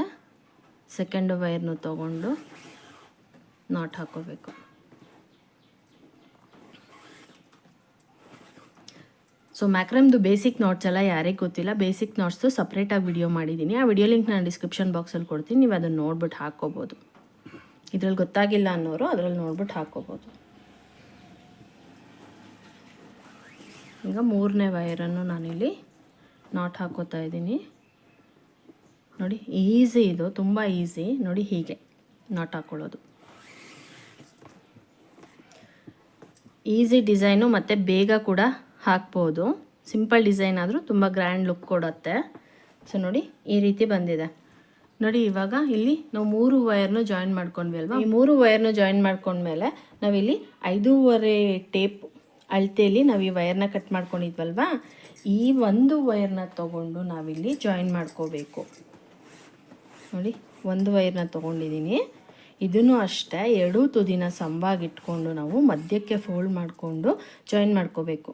ಸೆಕೆಂಡ್ ವೈರ್ನು ತಗೊಂಡು ನಾಟ್ ಹಾಕ್ಕೋಬೇಕು. ಸೊ ಮ್ಯಾಕ್ರಮ್ದು ಬೇಸಿಕ್ ನಾಟ್ಸ್ ಎಲ್ಲ ಯಾರಿಗೆ ಗೊತ್ತಿಲ್ಲ, ಬೇಸಿಕ್ ನಾಟ್ಸ್ದು ಸಪ್ರೇಟಾಗಿ ವಿಡಿಯೋ ಮಾಡಿದ್ದೀನಿ. ಆ ವಿಡಿಯೋ ಲಿಂಕ್ ನಾನು ಡಿಸ್ಕ್ರಿಪ್ಷನ್ ಬಾಕ್ಸಲ್ಲಿ ಕೊಡ್ತೀನಿ, ನೀವು ಅದನ್ನು ನೋಡ್ಬಿಟ್ಟು ಹಾಕ್ಕೋಬೋದು. ಇದ್ರಲ್ಲಿ ಗೊತ್ತಾಗಿಲ್ಲ ಅನ್ನೋರು ಅದರಲ್ಲಿ ನೋಡ್ಬಿಟ್ಟು ಹಾಕ್ಕೋಬೋದು. ಈಗ 3ನೇ ವೈರನ್ನು ನಾನಿಲ್ಲಿ ನಾಟ್ ಹಾಕ್ಕೋತಾ ಇದ್ದೀನಿ. ನೋಡಿ ಈಸಿ, ಇದು ತುಂಬ ಈಸಿ. ನೋಡಿ ಹೀಗೆ ನಾಟ್ ಹಾಕ್ಕೊಳ್ಳೋದು ಈಸಿ ಡಿಸೈನು, ಮತ್ತು ಬೇಗ ಕೂಡ ಹಾಕ್ಬೋದು. ಸಿಂಪಲ್ ಡಿಸೈನ್ ಆದರೂ ತುಂಬ ಗ್ರ್ಯಾಂಡ್ ಲುಕ್ ಕೊಡುತ್ತೆ. ಸೊ ನೋಡಿ ಈ ರೀತಿ ಬಂದಿದೆ. ನೋಡಿ ಇವಾಗ ಇಲ್ಲಿ ನಾವು 3 ವೈರ್ನು ಜಾಯಿನ್ ಮಾಡ್ಕೊಂಡ್ವಿ ಅಲ್ವಾ, ಈ 3 ವೈರ್ನು ಜಾಯಿನ್ ಮಾಡ್ಕೊಂಡ್ಮೇಲೆ ನಾವಿಲ್ಲಿ 5.5 ಟೇಪ್ ಅಳತೆಯಲ್ಲಿ ನಾವು ಈ ವೈರ್ನ ಕಟ್ ಮಾಡ್ಕೊಂಡಿದ್ವಲ್ವಾ, ಈ ಒಂದು ವೈರ್ನ ತೊಗೊಂಡು ನಾವಿಲ್ಲಿ ಜಾಯಿನ್ ಮಾಡ್ಕೋಬೇಕು. ನೋಡಿ ಒಂದು ವೈರ್ನ ತೊಗೊಂಡಿದ್ದೀನಿ. ಇದನ್ನು ಅಷ್ಟೇ 2 ತುದಿನ ಸಮವಾಗಿ ಇಟ್ಕೊಂಡು ನಾವು ಮಧ್ಯಕ್ಕೆ ಫೋಲ್ಡ್ ಮಾಡಿಕೊಂಡು ಜಾಯಿನ್ ಮಾಡ್ಕೋಬೇಕು.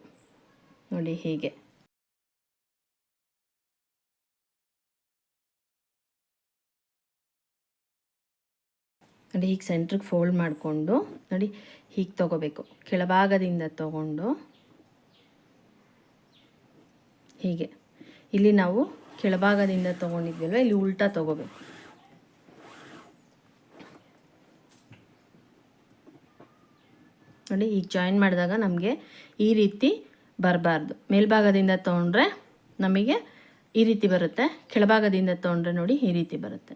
ನೋಡಿ ಹೀಗೆ. ನೋಡಿ ಹೀಗೆ ಸೆಂಟ್ರಿಗೆ ಫೋಲ್ಡ್ ಮಾಡಿಕೊಂಡು ನೋಡಿ ಹೀಗೆ ತೊಗೋಬೇಕು. ಕೆಳಭಾಗದಿಂದ ತೊಗೊಂಡು ಹೀಗೆ, ಇಲ್ಲಿ ನಾವು ಕೆಳಭಾಗದಿಂದ ತೊಗೊಂಡಿದ್ವಲ್ವ, ಇಲ್ಲಿ ಉಲ್ಟಾ ತೊಗೋಬೇಕು. ನೋಡಿ ಈಗ ಜಾಯಿನ್ ಮಾಡಿದಾಗ ನಮಗೆ ಈ ರೀತಿ ಬರಬಾರ್ದು. ಮೇಲ್ಭಾಗದಿಂದ ತೊಗೊಂಡ್ರೆ ನಮಗೆ ಈ ರೀತಿ ಬರುತ್ತೆ, ಕೆಳಭಾಗದಿಂದ ತೊಗೊಂಡ್ರೆ ನೋಡಿ ಈ ರೀತಿ ಬರುತ್ತೆ.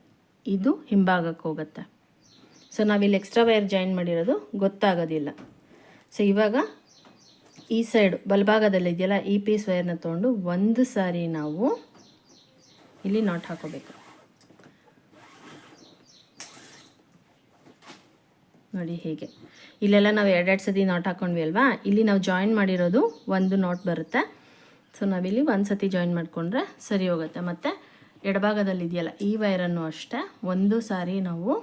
ಇದು ಹಿಂಭಾಗಕ್ಕೆ ಹೋಗುತ್ತೆ. ಸೊ ನಾವಿಲ್ಲಿ ಎಕ್ಸ್ಟ್ರಾ ವೈರ್ ಜಾಯಿನ್ ಮಾಡಿರೋದು ಗೊತ್ತಾಗೋದಿಲ್ಲ. ಸೊ ಇವಾಗ ಈ ಸೈಡು ಬಲಭಾಗದಲ್ಲಿದೆಯಲ್ಲ, ಈ ಪೀಸ್ ವೈರ್ನ ತೊಗೊಂಡು ಒಂದು ಸಾರಿ ನಾವು ಇಲ್ಲಿ ನಾಟ್ ಹಾಕೋಬೇಕು. ನೋಡಿ ಹೀಗೆ. ಇಲ್ಲೆಲ್ಲ ನಾವು 2 ಸತಿ ನಾಟ್ ಹಾಕ್ಕೊಂಡ್ವಿ ಅಲ್ವಾ, ಇಲ್ಲಿ ನಾವು ಜಾಯಿನ್ ಮಾಡಿರೋದು ಒಂದು ನಾಟ್ ಬರುತ್ತೆ. ಸೊ ನಾವಿಲ್ಲಿ ಒಂದು ಸತಿ ಜಾಯಿನ್ ಮಾಡಿಕೊಂಡ್ರೆ ಸರಿ ಹೋಗುತ್ತೆ. ಮತ್ತು ಎಡಭಾಗದಲ್ಲಿ ಇದೆಯಲ್ಲ ಈ ವೈರನ್ನು ಅಷ್ಟೇ ಒಂದು ಸಾರಿ ನಾವು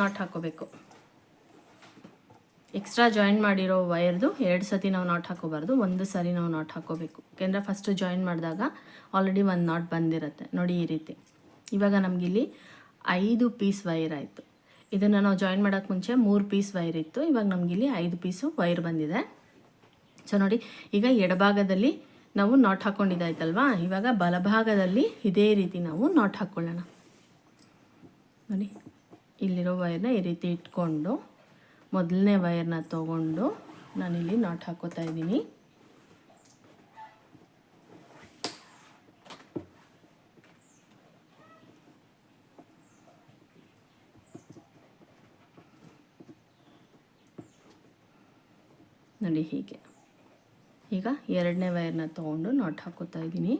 ನಾಟ್ ಹಾಕೋಬೇಕು. ಎಕ್ಸ್ಟ್ರಾ ಜಾಯಿನ್ ಮಾಡಿರೋ ವೈರ್ದು 2 ಸತಿ ನಾವು ನಾಟ್ ಹಾಕೋಬಾರ್ದು, ಒಂದು ಸಾರಿ ನಾವು ನಾಟ್ ಹಾಕೋಬೇಕು. ಯಾಕೆಂದರೆ ಫಸ್ಟು ಜಾಯಿನ್ ಮಾಡಿದಾಗ ಆಲ್ರೆಡಿ ಒಂದು ನಾಟ್ ಬಂದಿರುತ್ತೆ. ನೋಡಿ ಈ ರೀತಿ. ಇವಾಗ ನಮಗಿಲ್ಲಿ 5 ಪೀಸ್ ವೈರ್ ಆಯಿತು. ಇದನ್ನು ನಾವು ಜಾಯಿನ್ ಮಾಡೋಕ್ಕೆ ಮುಂಚೆ 3 ಪೀಸ್ ವೈರ್ ಇತ್ತು, ಇವಾಗ ನಮಗಿಲ್ಲಿ 5 ಪೀಸು ವೈರ್ ಬಂದಿದೆ. ಸೊ ನೋಡಿ ಈಗ ಎಡಭಾಗದಲ್ಲಿ ನಾವು ನಾಟ್ ಹಾಕ್ಕೊಂಡಿದ್ದಾಯ್ತಲ್ವಾ, ಇವಾಗ ಬಲಭಾಗದಲ್ಲಿ ಇದೇ ರೀತಿ ನಾವು ನಾಟ್ ಹಾಕ್ಕೊಳ್ಳೋಣ. ನೋಡಿ, ಇಲ್ಲಿರೋ ವೈರ್ನ ಈ ರೀತಿ ಇಟ್ಕೊಂಡು ಮೊದಲನೇ ವೈರ್ನ ತೊಗೊಂಡು ನಾನಿಲ್ಲಿ ನಾಟ್ ಹಾಕೋತಾ ಇದ್ದೀನಿ. ನೋಡಿ ಹೀಗೆ. ಈಗ ಎರಡನೇ ವೈರ್ನ ತೊಗೊಂಡು ನಾಟ್ ಹಾಕೋತಾ ಇದ್ದೀನಿ.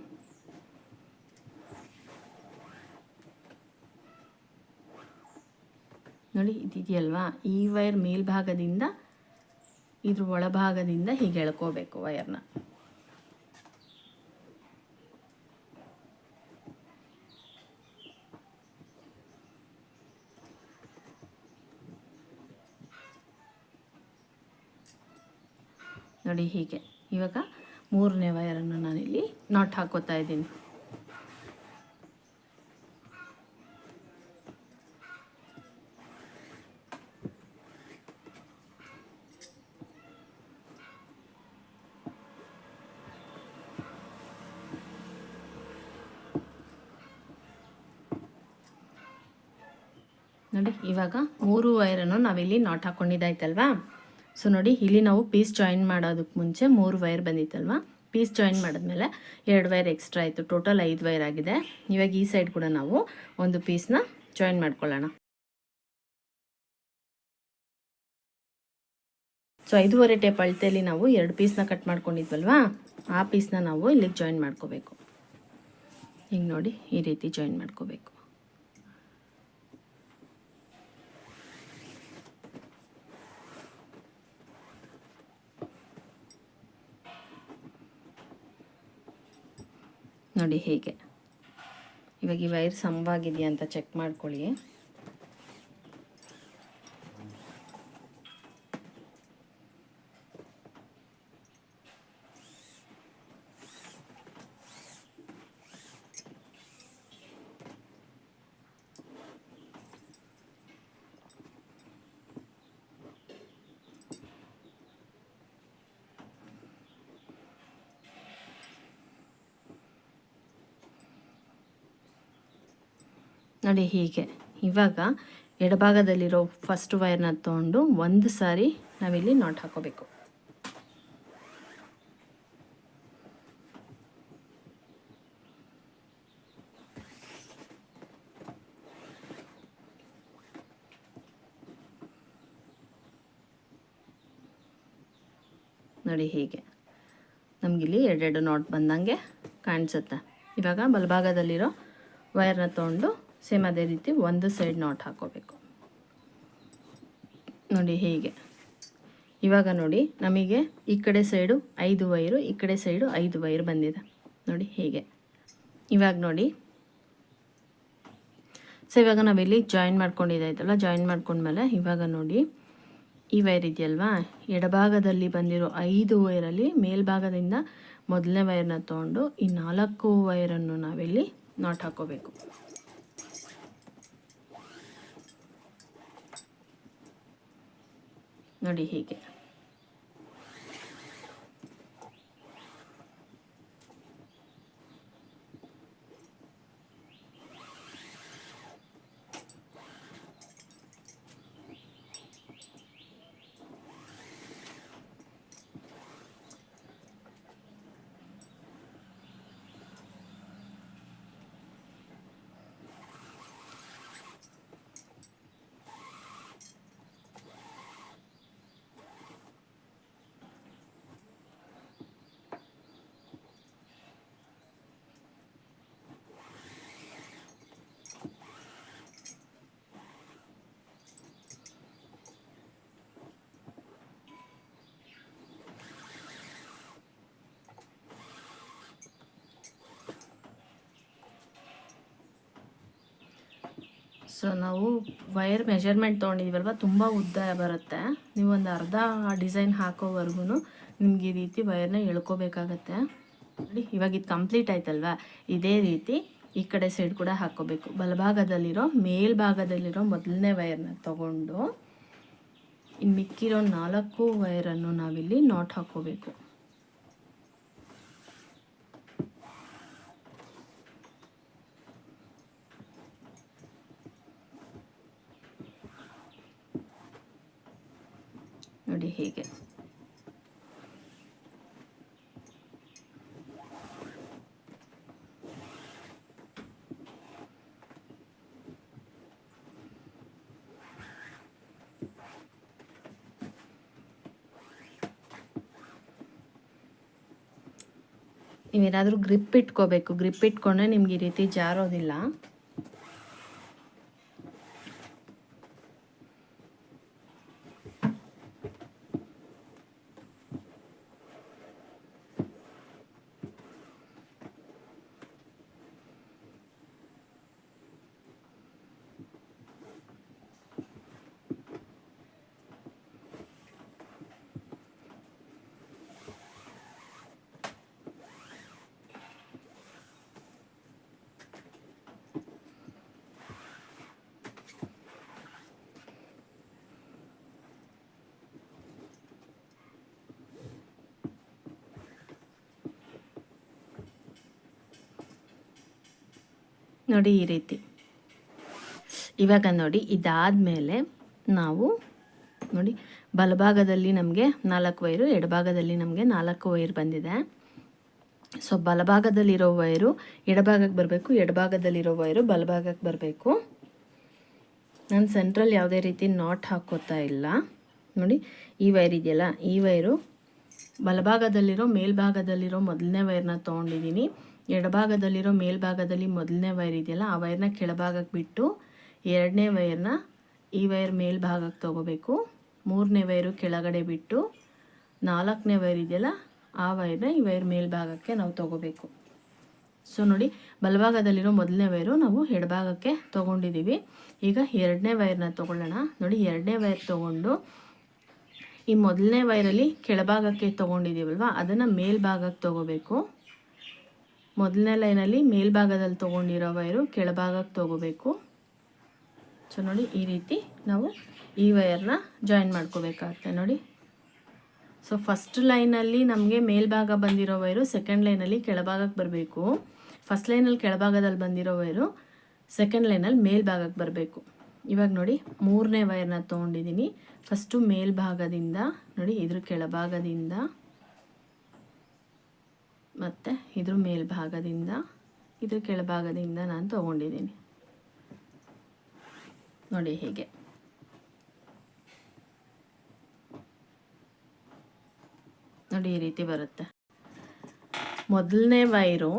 ನೋಡಿ ಇದಿದೆಯಲ್ವಾ, ಈ ವೈರ್ ಮೇಲ್ಭಾಗದಿಂದ ಇದ್ರ ಒಳಭಾಗದಿಂದ ಹೀಗೆ ಎಳ್ಕೋಬೇಕು ವೈರ್ನ. ನೋಡಿ ಹೀಗೆ. ಇವಾಗ ಮೂರನೇ ವೈರನ್ನು ನಾನಿಲ್ಲಿ ನಾಟ್ ಹಾಕೋತಾ ಇದ್ದೀನಿ. ನೋಡಿ ಇವಾಗ 3 ವೈರನ್ನು ನಾವಿಲ್ಲಿ ನಾಟ್ ಹಾಕ್ಕೊಂಡಿದ್ದಾಯ್ತಲ್ವಾ. ಸೊ ನೋಡಿ, ಇಲ್ಲಿ ನಾವು ಪೀಸ್ ಜಾಯಿನ್ ಮಾಡೋದಕ್ಕೆ ಮುಂಚೆ 3 ವೈರ್ ಬಂದಿತ್ತಲ್ವಾ. ಪೀಸ್ ಜಾಯಿನ್ ಮಾಡಿದ್ಮೇಲೆ 2 ವೈರ್ ಎಕ್ಸ್ಟ್ರಾ ಆಯಿತು. ಟೋಟಲ್ 5 ವೈರ್ ಆಗಿದೆ. ಇವಾಗ ಈ ಸೈಡ್ ಕೂಡ ನಾವು ಒಂದು ಪೀಸ್ನ ಜಾಯಿನ್ ಮಾಡ್ಕೊಳ್ಳೋಣ. ಸೊ 5.5 ಟೇಪ್ ಅಳತೆಯಲ್ಲಿ ನಾವು 2 ಪೀಸ್ನ ಕಟ್ ಮಾಡ್ಕೊಂಡಿದ್ವಲ್ವಾ, ಆ ಪೀಸ್ನ ನಾವು ಇಲ್ಲಿಗೆ ಜಾಯಿನ್ ಮಾಡ್ಕೋಬೇಕು. ಹಿಂಗೆ ನೋಡಿ, ಈ ರೀತಿ ಜಾಯಿನ್ ಮಾಡ್ಕೋಬೇಕು. ನೋಡಿ ಹೇಗೆ. ಇವಾಗ ಈ ವೈರ್ ಸಮವಾಗಿದೆಯಾ ಅಂತ ಚೆಕ್ ಮಾಡ್ಕೊಳ್ಳಿ. ನೋಡಿ ಹೀಗೆ. ಇವಾಗ ಎಡಭಾಗದಲ್ಲಿರೋ ಫಸ್ಟ್ ವೈರ್ನ ತೊಗೊಂಡು ಒಂದು ಸಾರಿ ನಾವಿಲ್ಲಿ ನಾಟ್ ಹಾಕೋಬೇಕು. ನೋಡಿ ಹೀಗೆ ನಮಗಿಲ್ಲಿ 2 ನಾಟ್ ಬಂದಂಗೆ ಕಾಣಿಸುತ್ತೆ. ಇವಾಗ ಬಲಭಾಗದಲ್ಲಿರೋ ವೈರ್ನ ತೊಗೊಂಡು ಸೇಮ್ ಅದೇ ರೀತಿ ಒಂದು ಸೈಡ್ ನಾಟ್ ಹಾಕೋಬೇಕು. ನೋಡಿ ಹೀಗೆ. ಇವಾಗ ನೋಡಿ, ನಮಗೆ ಈ ಕಡೆ ಸೈಡು 5 ವೈರು, ಈ ಕಡೆ ಸೈಡು 5 ವೈರ್ ಬಂದಿದೆ. ನೋಡಿ ಹೀಗೆ. ಇವಾಗ ನೋಡಿ, ಸೊ ಇವಾಗ ನಾವಿಲ್ಲಿ ಜಾಯಿನ್ ಮಾಡ್ಕೊಂಡಿದ್ದಾಯ್ತಲ್ಲ, ಜಾಯಿನ್ ಮಾಡ್ಕೊಂಡ್ಮೇಲೆ ಇವಾಗ ನೋಡಿ ಈ ವೈರ್ ಇದೆಯಲ್ವಾ, ಎಡಭಾಗದಲ್ಲಿ ಬಂದಿರೋ 5 ವೈರಲ್ಲಿ ಮೇಲ್ಭಾಗದಿಂದ ಮೊದಲನೇ ವೈರ್ನ ತೊಗೊಂಡು ಈ 4 ವೈರನ್ನು ನಾವಿಲ್ಲಿ ನಾಟ್ ಹಾಕೋಬೇಕು. ನೋಡಿ ಹೀಗೆ. ಸೊ ನಾವು ವೈರ್ ಮೆಜರ್ಮೆಂಟ್ ತೊಗೊಂಡಿದ್ದೀವಲ್ವ, ತುಂಬ ಉದ್ದ ಬರುತ್ತೆ. ನೀವು ಒಂದು ಅರ್ಧ ಡಿಸೈನ್ ಹಾಕೋವರೆಗೂ ನಿಮ್ಗೆ ಈ ರೀತಿ ವೈರ್ನ ಎಳ್ಕೋಬೇಕಾಗತ್ತೆ. ನೋಡಿ ಇವಾಗ ಇದು ಕಂಪ್ಲೀಟ್ ಆಯ್ತಲ್ವ, ಇದೇ ರೀತಿ ಈ ಕಡೆ ಸೈಡ್ ಕೂಡ ಹಾಕ್ಕೋಬೇಕು. ಬಲಭಾಗದಲ್ಲಿರೋ ಮೇಲ್ಭಾಗದಲ್ಲಿರೋ ಮೊದಲನೇ ವೈರ್ನ ತಗೊಂಡು ಇನ್ನು ಮಿಕ್ಕಿರೋ 4 ವೈರನ್ನು ನಾವಿಲ್ಲಿ ನಾಟ್ ಹಾಕ್ಕೋಬೇಕು. ನೋಡಿ ಹೀಗೆ. ನೀವೇನಾದರೂ ಗ್ರಿಪ್ ಇಟ್ಕೋಬೇಕು, ಗ್ರಿಪ್ ಇಟ್ಕೊಂಡ್ರೆ ನಿಮ್ಗೆ ಈ ರೀತಿ ಜಾರೋದಿಲ್ಲ. ನೋಡಿ ಈ ರೀತಿ. ಇವಾಗ ನೋಡಿ ಇದಾದಮೇಲೆ ನಾವು ನೋಡಿ ಬಲಭಾಗದಲ್ಲಿ ನಮಗೆ 4 ವೈರು, ಎಡಭಾಗದಲ್ಲಿ ನಮಗೆ 4 ವೈರ್ ಬಂದಿದೆ. ಸೊ ಬಲಭಾಗದಲ್ಲಿರೋ ವೈರು ಎಡಭಾಗಕ್ಕೆ ಬರಬೇಕು, ಎಡಭಾಗದಲ್ಲಿರೋ ವೈರು ಬಲಭಾಗಕ್ಕೆ ಬರಬೇಕು. ನಾನು ಸೆಂಟ್ರಲ್ಲಿ ಯಾವುದೇ ರೀತಿ ನಾಟ್ ಹಾಕೋತಾ ಇಲ್ಲ. ನೋಡಿ ಈ ವೈರ್ ಇದೆಯಲ್ಲ, ಈ ವೈರು ಬಲಭಾಗದಲ್ಲಿರೋ ಮೇಲ್ಭಾಗದಲ್ಲಿರೋ ಮೊದಲನೇ ವೈರ್ನ ತೊಗೊಂಡಿದ್ದೀನಿ. ಎಡಭಾಗದಲ್ಲಿರೋ ಮೇಲ್ಭಾಗದಲ್ಲಿ ಮೊದಲನೇ ವೈರ್ ಇದೆಯಲ್ಲ, ಆ ವೈರ್ನ ಕೆಳಭಾಗಕ್ಕೆ ಬಿಟ್ಟು ಎರಡನೇ ವೈರ್ನ ಈ ವೈರ್ ಮೇಲ್ಭಾಗಕ್ಕೆ ತೊಗೋಬೇಕು. ಮೂರನೇ ವೈರು ಕೆಳಗಡೆ ಬಿಟ್ಟು ನಾಲ್ಕನೇ ವೈರ್ ಇದೆಯಲ್ಲ, ಆ ವೈರ್ನ ಈ ವೈರ್ ಮೇಲ್ಭಾಗಕ್ಕೆ ನಾವು ತೊಗೋಬೇಕು. ಸೊ ನೋಡಿ ಬಲಭಾಗದಲ್ಲಿರೋ ಮೊದಲನೇ ವೈರು ನಾವು ಎಡಭಾಗಕ್ಕೆ ತೊಗೊಂಡಿದ್ದೀವಿ. ಈಗ ಎರಡನೇ ವೈರ್ನ ತೊಗೊಳ್ಳೋಣ. ನೋಡಿ ಎರಡನೇ ವೈರ್ ತೊಗೊಂಡು ಈ ಮೊದಲನೇ ವೈರಲ್ಲಿ ಕೆಳಭಾಗಕ್ಕೆ ತೊಗೊಂಡಿದ್ದೀವಲ್ವ, ಅದನ್ನು ಮೇಲ್ಭಾಗಕ್ಕೆ ತೊಗೋಬೇಕು. ಮೊದಲನೇ ಲೈನಲ್ಲಿ ಮೇಲ್ಭಾಗದಲ್ಲಿ ತೊಗೊಂಡಿರೋ ವೈರು ಕೆಳಭಾಗಕ್ಕೆ ತೊಗೋಬೇಕು. ಸೊ ನೋಡಿ ಈ ರೀತಿ ನಾವು ಈ ವೈರ್ನ ಜಾಯಿನ್ ಮಾಡ್ಕೋಬೇಕಾಗುತ್ತೆ. ನೋಡಿ, ಸೊ ಫಸ್ಟ್ ಲೈನಲ್ಲಿ ನಮಗೆ ಮೇಲ್ಭಾಗ ಬಂದಿರೋ ವೈರು ಸೆಕೆಂಡ್ ಲೈನಲ್ಲಿ ಕೆಳಭಾಗಕ್ಕೆ ಬರಬೇಕು. ಫಸ್ಟ್ ಲೈನಲ್ಲಿ ಕೆಳಭಾಗದಲ್ಲಿ ಬಂದಿರೋ ವೈರು ಸೆಕೆಂಡ್ ಲೈನಲ್ಲಿ ಮೇಲ್ಭಾಗಕ್ಕೆ ಬರಬೇಕು. ಇವಾಗ ನೋಡಿ ಮೂರನೇ ವೈರ್ನ ತೊಗೊಂಡಿದ್ದೀನಿ. ಫಸ್ಟು ಮೇಲ್ಭಾಗದಿಂದ ನೋಡಿ ಇದ್ರ ಕೆಳಭಾಗದಿಂದ ಮತ್ತು ಇದ್ರ ಮೇಲ್ಭಾಗದಿಂದ ಇದ್ರ ಕೆಳಭಾಗದಿಂದ ನಾನು ತೊಗೊಂಡಿದ್ದೀನಿ. ನೋಡಿ ಹೀಗೆ. ನೋಡಿ ಈ ರೀತಿ ಬರುತ್ತೆ. ಮೊದಲನೇ ವೈರು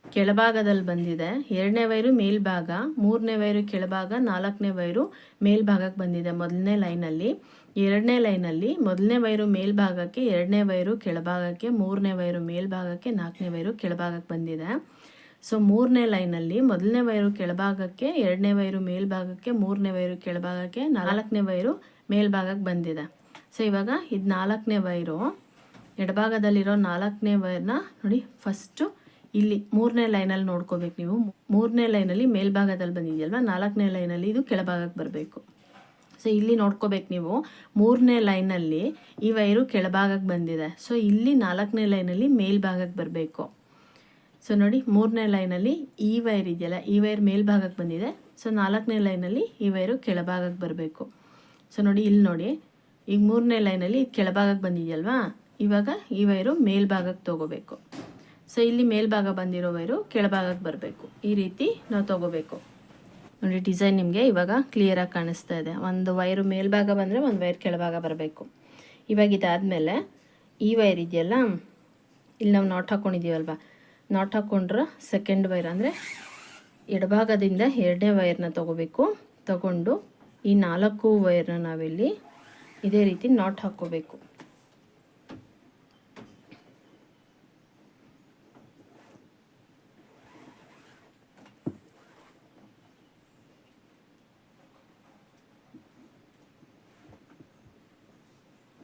ಕೆಳಭಾಗದಲ್ಲಿ ಬಂದಿದೆ, ಎರಡನೇ ವೈರು ಮೇಲ್ಭಾಗ, ಮೂರನೇ ವೈರು ಕೆಳಭಾಗ, ನಾಲ್ಕನೇ ವೈರು ಮೇಲ್ಭಾಗಕ್ಕೆ ಬಂದಿದೆ ಮೊದಲನೇ ಲೈನಲ್ಲಿ. ಎರಡನೇ ಲೈನಲ್ಲಿ ಮೊದಲನೇ ವೈರು ಮೇಲ್ಭಾಗಕ್ಕೆ, ಎರಡನೇ ವೈರು ಕೆಳಭಾಗಕ್ಕೆ, ಮೂರನೇ ವೈರು ಮೇಲ್ಭಾಗಕ್ಕೆ, ನಾಲ್ಕನೇ ವೈರು ಕೆಳಭಾಗಕ್ಕೆ ಬಂದಿದೆ. ಸೊ ಮೂರನೇ ಲೈನಲ್ಲಿ ಮೊದಲನೇ ವೈರು ಕೆಳಭಾಗಕ್ಕೆ, ಎರಡನೇ ವೈರು ಮೇಲ್ಭಾಗಕ್ಕೆ, ಮೂರನೇ ವೈರು ಕೆಳಭಾಗಕ್ಕೆ, ನಾಲ್ಕನೇ ವೈರು ಮೇಲ್ಭಾಗಕ್ಕೆ ಬಂದಿದೆ. ಸೊ ಇವಾಗ ಇದು ನಾಲ್ಕನೇ ವೈರು, ಎಡಭಾಗದಲ್ಲಿರೋ ನಾಲ್ಕನೇ ವೈರ್ನ ನೋಡಿ ಫಸ್ಟು ಇಲ್ಲಿ ಮೂರನೇ ಲೈನಲ್ಲಿ ನೋಡ್ಕೋಬೇಕು ನೀವು. ಮೂರನೇ ಲೈನಲ್ಲಿ ಮೇಲ್ಭಾಗದಲ್ಲಿ ಬಂದಿದೆಯಲ್ವ, ನಾಲ್ಕನೇ ಲೈನಲ್ಲಿ ಇದು ಕೆಳಭಾಗಕ್ಕೆ ಬರಬೇಕು. ಸೊ ಇಲ್ಲಿ ನೋಡ್ಕೋಬೇಕು ನೀವು, ಮೂರನೇ ಲೈನಲ್ಲಿ ಈ ವೈರು ಕೆಳಭಾಗಕ್ಕೆ ಬಂದಿದೆ. ಸೊ ಇಲ್ಲಿ ನಾಲ್ಕನೇ ಲೈನಲ್ಲಿ ಮೇಲ್ಭಾಗಕ್ಕೆ ಬರಬೇಕು. ಸೊ ನೋಡಿ ಮೂರನೇ ಲೈನಲ್ಲಿ ಈ ವೈರ್ ಇದೆಯಲ್ಲ, ಈ ವೈರ್ ಮೇಲ್ಭಾಗಕ್ಕೆ ಬಂದಿದೆ. ಸೊ ನಾಲ್ಕನೇ ಲೈನಲ್ಲಿ ಈ ವೈರು ಕೆಳಭಾಗಕ್ಕೆ ಬರಬೇಕು. ಸೊ ನೋಡಿ ಇಲ್ಲಿ ನೋಡಿ, ಈಗ ಮೂರನೇ ಲೈನಲ್ಲಿ ಕೆಳಭಾಗಕ್ಕೆ ಬಂದಿದೆಯಲ್ವಾ, ಇವಾಗ ಈ ವೈರು ಮೇಲ್ಭಾಗಕ್ಕೆ ತೊಗೋಬೇಕು. ಸೊ ಇಲ್ಲಿ ಮೇಲ್ಭಾಗ ಬಂದಿರೋ ವೈರು ಕೆಳಭಾಗಕ್ಕೆ ಬರಬೇಕು. ಈ ರೀತಿ ನಾವು ತೊಗೋಬೇಕು. ನೋಡಿ ಡಿಸೈನ್ ನಿಮಗೆ ಇವಾಗ ಕ್ಲಿಯರಾಗಿ ಕಾಣಿಸ್ತಾ ಇದೆ. ಒಂದು ವೈರು ಮೇಲ್ಭಾಗ ಬಂದರೆ ಒಂದು ವೈರ್ ಕೆಳಭಾಗ ಬರಬೇಕು. ಇವಾಗ ಇದಾದಮೇಲೆ ಈ ವೈರ್ ಇದೆಯಲ್ಲ, ಇಲ್ಲಿ ನಾವು ನಾಟ್ ಹಾಕ್ಕೊಂಡಿದ್ದೀವಲ್ವ, ನಾಟ್ ಹಾಕ್ಕೊಂಡ್ರೆ ಸೆಕೆಂಡ್ ವೈರ್ ಅಂದರೆ ಎಡಭಾಗದಿಂದ ಎರಡನೇ ವೈರ್ನ ತೊಗೋಬೇಕು. ತಗೊಂಡು ಈ 4 ವೈರ್ನ ನಾವಿಲ್ಲಿ ಇದೇ ರೀತಿ ನಾಟ್ ಹಾಕ್ಕೋಬೇಕು.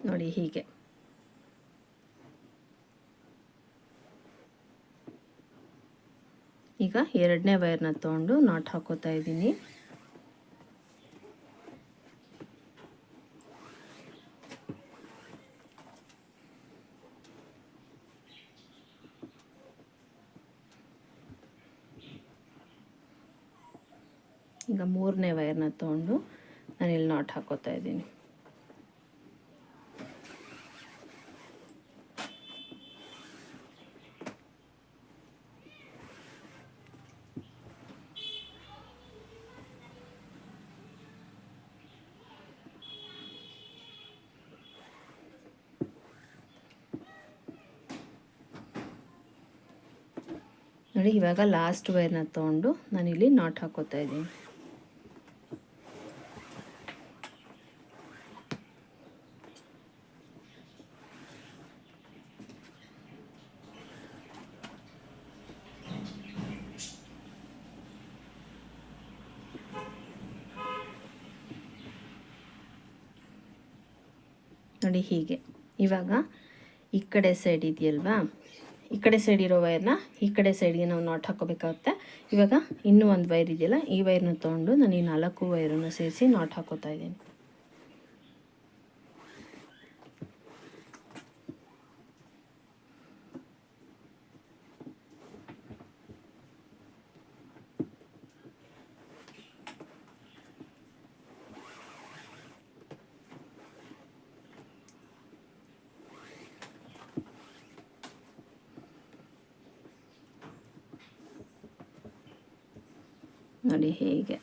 ನೋಡಿ ಹೀಗೆ. ಈಗ ಎರಡನೇ ವೈರ್ನ ತೊಗೊಂಡು ನಾಟ್ ಹಾಕೋತಾ ಇದ್ದೀನಿ. ಈಗ ಮೂರನೇ ವೈರ್ನ ತೊಗೊಂಡು ನಾನಿಲ್ಲಿ ನಾಟ್ ಹಾಕೋತಾ ಇದ್ದೀನಿ. ನೋಡಿ ಇವಾಗ ಲಾಸ್ಟ್ ವೈರ್ನ ತೊಗೊಂಡು ನಾನಿಲ್ಲಿ ನಾಟ್ ಹಾಕೋತಾ ಇದ್ದೀನಿ. ನೋಡಿ ಹೀಗೆ. ಇವಾಗ ಈ ಕಡೆ ಸೈಡ್ ಇದೆಯಲ್ವಾ, ಈ ಕಡೆ ಸೈಡ್ ಇರೋ ವೈರ್ನ ಈ ಕಡೆ ಸೈಡ್ಗೆ ನಾವು ನಾಟ್ ಹಾಕೋಬೇಕಾಗುತ್ತೆ. ಇವಾಗ ಇನ್ನೂ ಒಂದು ವೈರ್ ಇದೆಯಲ್ಲ, ಈ ವೈರ್ನ ತೊಗೊಂಡು ನಾನು ಈ 4 ವೈರನ್ನು ಸೇರಿಸಿ ನಾಟ್ ಹಾಕೋತಾ ಇದ್ದೀನಿ. ನೋಡಿ ಹೇಗೆ.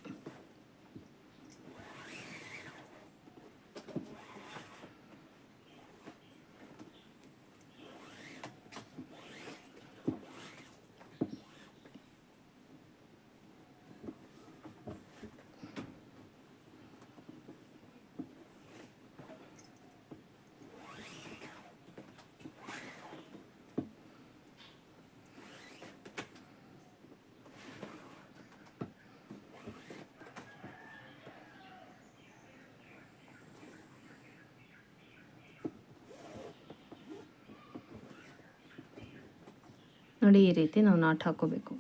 ನೋಡಿ ಈ ರೀತಿ ನಾವು ನಾಟ್ ಹಾಕೋಬೇಕು.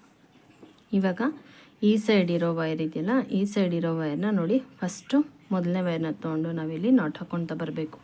ಇವಾಗ ಈ ಸೈಡ್ ಇರೋ ವೈರ್ ಇದೆಯಲ್ಲ, ಈ ಸೈಡ್ ಇರೋ ವೈರ್ನ ನೋಡಿ ಫಸ್ಟು ಮೊದಲನೇ ವೈರ್ನ ತೊಗೊಂಡು ನಾವಿಲ್ಲಿ ನಾಟ್ ಹಾಕ್ಕೊಳ್ತಾ ಬರಬೇಕು.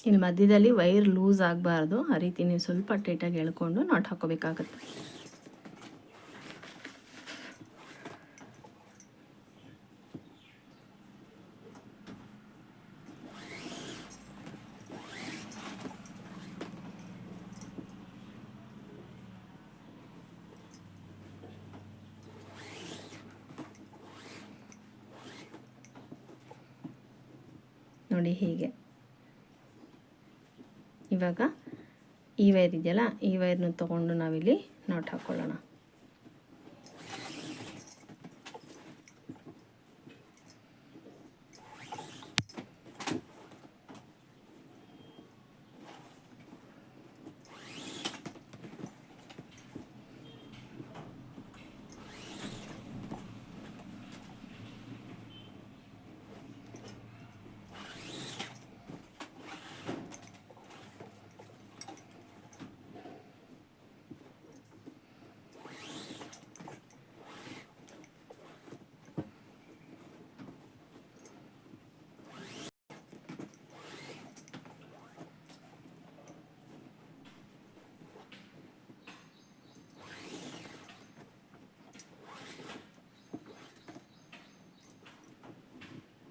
ಇಲ್ಲಿ ಮಧ್ಯದಲ್ಲಿ ವೈರ್ ಲೂಸ್ ಆಗಬಾರ್ದು, ಆ ರೀತಿ ನೀವು ಸ್ವಲ್ಪ ಟೈಟಾಗಿ ಎಳ್ಕೊಂಡು ನಾಟ್ ಹಾಕೋಬೇಕಾಗತ್ತೆ. ನೋಡಿ ಹೀಗೆ. ಇವಾಗ ಈ ವೈರ್ ಇದೆಯಲ್ಲ, ಈ ವೈರ್ನ ತೊಗೊಂಡು ನಾವಿಲ್ಲಿ ನಾಟ್ ಹಾಕ್ಕೊಳ್ಳೋಣ.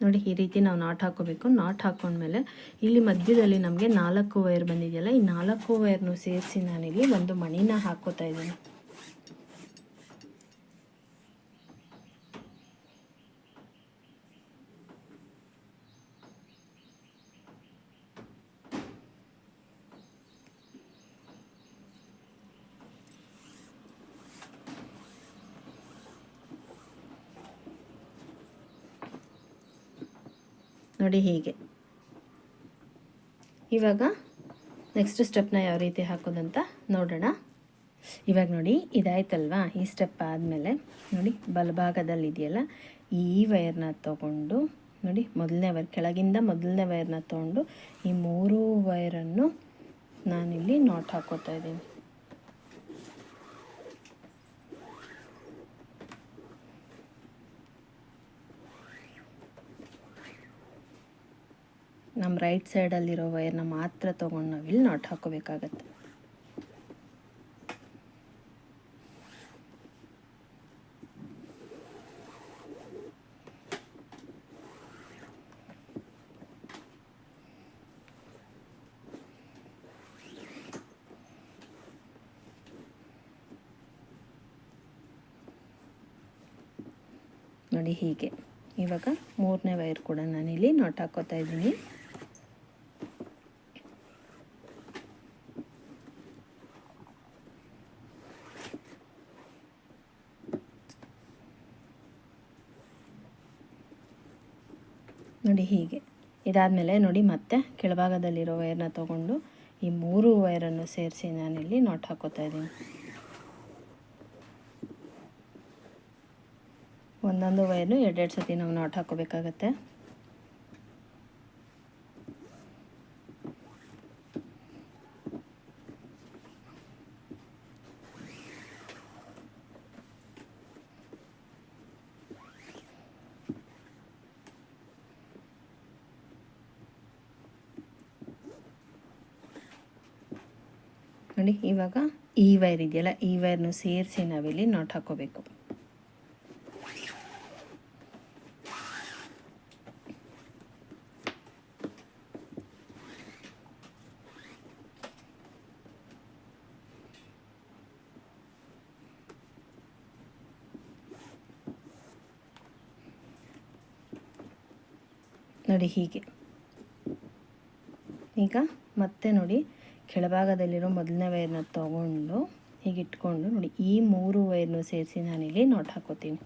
ನೋಡಿ ಈ ರೀತಿ ನಾವು ನಾಟ್ ಹಾಕೋಬೇಕು. ನಾಟ್ ಹಾಕೊಂಡ್ಮೇಲೆ ಇಲ್ಲಿ ಮಧ್ಯದಲ್ಲಿ ನಮಗೆ 4 ವೈರ್ ಬಂದಿದೆಯಲ್ಲ, ಈ 4 ವೈರ್ನು ಸೇರಿಸಿ ನಾನಿಲ್ಲಿ ಒಂದು ಮಣಿನ ಹಾಕೋತಾ ಇದ್ದೀನಿ. ನೋಡಿ ಹೀಗೆ. ಇವಾಗ ನೆಕ್ಸ್ಟ್ ಸ್ಟೆಪ್ನ ಯಾವ ರೀತಿ ಹಾಕೋದಂತ ನೋಡೋಣ. ಇವಾಗ ನೋಡಿ ಇದಾಯ್ತಲ್ವಾ, ಈ ಸ್ಟೆಪ್ ಆದಮೇಲೆ ನೋಡಿ ಬಲಭಾಗದಲ್ಲಿ ಇದೆಯಲ್ಲ, ಈ ವೈರ್ನ ತೊಗೊಂಡು ನೋಡಿ ಮೊದಲನೇ ವೈರ್ ಕೆಳಗಿಂದ ಮೊದಲನೇ ವೈರ್ನ ತೊಗೊಂಡು ಈ 3 ವೈರನ್ನು ನಾನಿಲ್ಲಿ ನಾಟ್ ಹಾಕೋತಾ ಇದ್ದೀನಿ. ನಮ್ಮ ರೈಟ್ ಸೈಡಲ್ಲಿರೋ ವೈರ್ನ ಮಾತ್ರ ತೊಗೊಂಡು ನಾವಿಲ್ಲಿ ನಾಟ್ ಹಾಕೋಬೇಕಾಗತ್ತೆ. ನೋಡಿ ಹೀಗೆ. ಇವಾಗ 3ನೇ ವೈರ್ ಕೂಡ ನಾನಿಲ್ಲಿ ನಾಟ್ ಹಾಕೋತಾ ಇದ್ದೀನಿ. ನೋಡಿ ಹೀಗೆ. ಇದಾದಮೇಲೆ ನೋಡಿ ಮತ್ತೆ ಕೆಳಭಾಗದಲ್ಲಿರೋ ವೈರ್ನ ತೊಗೊಂಡು ಈ 3 ವೈರನ್ನು ಸೇರಿಸಿ ನಾನಿಲ್ಲಿ ನಾಟ್ ಹಾಕೋತಾ ಇದ್ದೀನಿ. ಒಂದೊಂದು ವೈರ್ನು 2 ಸತಿ ನಾವು ನಾಟ್ ಹಾಕೋಬೇಕಾಗತ್ತೆ. ನೋಡಿ ಇವಾಗ ಈ ವೈರ್ ಇದೆಯಲ್ಲ, ಈ ವೈರ್ನು ಸೇರಿಸಿ ನಾವಿಲ್ಲಿ ನಾಟ್ ಹಾಕೋಬೇಕು. ನೋಡಿ ಹೀಗೆ. ಈಗ ಮತ್ತೆ ನೋಡಿ ಕೆಳಭಾಗದಲ್ಲಿರೋ ಮೊದಲನೇ ವೈರ್ನ ತೊಗೊಂಡು ಹೀಗೆ ಇಟ್ಕೊಂಡು ನೋಡಿ ಈ 3 ವೈರ್ನು ಸೇರಿಸಿ ನಾನಿಲ್ಲಿ ನಾಟ್ ಹಾಕೋತೀನಿ.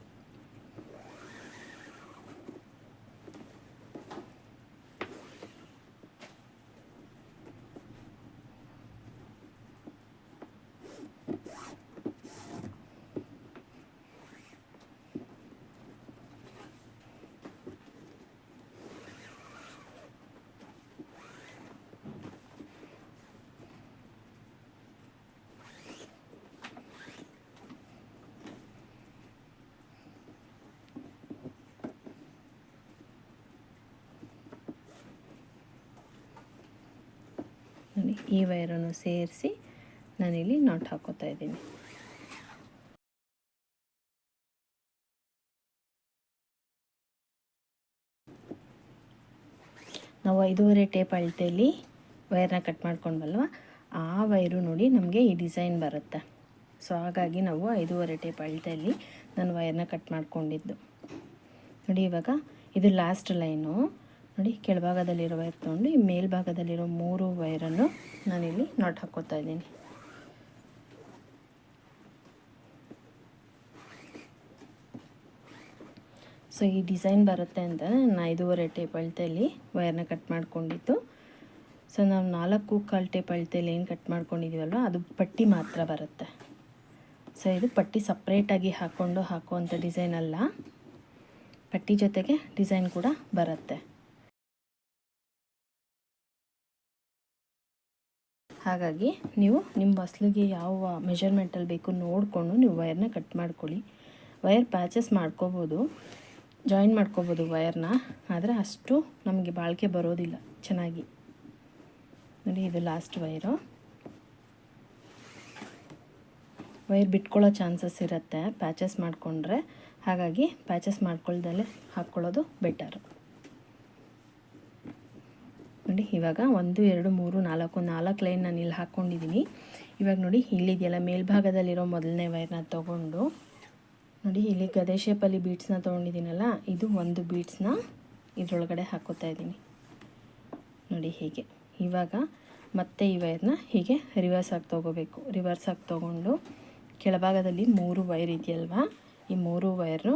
ನೋಡಿ ಈ ವೈರನ್ನು ಸೇರಿಸಿ ನಾನಿಲ್ಲಿ ನಾಟ್ ಹಾಕೋತಾ ಇದ್ದೀನಿ. ನಾವು 5.5 ಟೇಪ್ ಅಳತೆಯಲ್ಲಿ ವೈರ್ನ ಕಟ್ ಮಾಡ್ಕೊಂಡ್ವಲ್ವ, ಆ ವೈರು ನೋಡಿ ನಮಗೆ ಈ ಡಿಸೈನ್ ಬರುತ್ತೆ. ಸೊ ಹಾಗಾಗಿ ನಾವು 5.5 ಟೇಪ್ ಅಳತೆಯಲ್ಲಿ ನಾನು ವೈರ್ನ ಕಟ್ ಮಾಡ್ಕೊಂಡಿದ್ದು. ನೋಡಿ ಇವಾಗ ಇದು ಲಾಸ್ಟ್ ಲೈನು. ನೋಡಿ ಕೆಳಭಾಗದಲ್ಲಿರೋ ವೈರ್ ತೊಗೊಂಡು ಈ ಮೇಲ್ಭಾಗದಲ್ಲಿರೋ 3 ವೈರನ್ನು ನಾನಿಲ್ಲಿ ನಾಟ್ ಹಾಕೋತಾ ಇದ್ದೀನಿ. ಸೊ ಈ ಡಿಸೈನ್ ಬರುತ್ತೆ ಅಂತ ನಾನು 5.5 ಟೇಪ್ ಅಳತೆಯಲ್ಲಿ ವೈರ್ನ ಕಟ್ ಮಾಡ್ಕೊಂಡಿದ್ದು. ಸೊ ನಾವು 4.25 ಟೇಪ್ ಅಳತೆಯಲ್ಲಿ ಏನು ಕಟ್ ಮಾಡ್ಕೊಂಡಿದ್ದೀವಲ್ವ ಅದು ಪಟ್ಟಿ ಮಾತ್ರ ಬರುತ್ತೆ. ಸೊ ಇದು ಪಟ್ಟಿ ಸಪ್ರೇಟಾಗಿ ಹಾಕುವಂಥ ಡಿಸೈನ್ ಅಲ್ಲ, ಪಟ್ಟಿ ಜೊತೆಗೆ ಡಿಸೈನ್ ಕೂಡ ಬರುತ್ತೆ. ಹಾಗಾಗಿ ನೀವು ನಿಮ್ಮ ಹೊಸ್ಲಿಗೆ ಯಾವ ಮೆಜರ್ಮೆಂಟಲ್ಲಿ ಬೇಕು ನೋಡಿಕೊಂಡು ನೀವು ವೈರ್ನ ಕಟ್ ಮಾಡ್ಕೊಳ್ಳಿ. ವೈರ್ ಪ್ಯಾಚಸ್ ಮಾಡ್ಕೋಬೋದು, ಜಾಯಿನ್ ಮಾಡ್ಕೋಬೋದು ವೈರ್ನ, ಆದರೆ ಅಷ್ಟು ನಮಗೆ ಬಾಳಿಕೆ ಬರೋದಿಲ್ಲ ಚೆನ್ನಾಗಿ. ನೋಡಿ ಇದು ಲಾಸ್ಟ್ ವೈರು. ವೈರ್ ಬಿಟ್ಕೊಳ್ಳೋ ಚಾನ್ಸಸ್ ಇರುತ್ತೆ ಪ್ಯಾಚಸ್ ಮಾಡಿಕೊಂಡ್ರೆ, ಹಾಗಾಗಿ ಪ್ಯಾಚಸ್ ಮಾಡ್ಕೊಳ್ದಲ್ಲೇ ಹಾಕ್ಕೊಳ್ಳೋದು ಬೆಟರು. ನೋಡಿ ಇವಾಗ 1 2 3 4 ಲೈನ್ ನಾನು ಇಲ್ಲಿ ಹಾಕ್ಕೊಂಡಿದ್ದೀನಿ. ಇವಾಗ ನೋಡಿ ಇಲ್ಲಿದೆಯಲ್ಲ ಮೇಲ್ಭಾಗದಲ್ಲಿರೋ ಮೊದಲನೇ ವೈರ್ನ ತೊಗೊಂಡು ನೋಡಿ ಇಲ್ಲಿ ಗದೆ ಶೇಪಲ್ಲಿ ಬೀಡ್ಸ್ನ ತೊಗೊಂಡಿದ್ದೀನಲ್ಲ, ಇದು ಒಂದು ಬೀಡ್ಸ್ನ ಇದರೊಳಗಡೆ ಹಾಕೋತಾ ಇದ್ದೀನಿ. ನೋಡಿ ಹೀಗೆ. ಇವಾಗ ಮತ್ತೆ ಈ ವೈರ್ನ ಹೀಗೆ ರಿವರ್ಸ್ ಆಗಿ ತೊಗೋಬೇಕು. ರಿವರ್ಸ್ ಆಗಿ ತೊಗೊಂಡು ಕೆಳಭಾಗದಲ್ಲಿ 3 ವೈರ್ ಇದೆಯಲ್ವಾ, ಈ 3 ವೈರ್ನು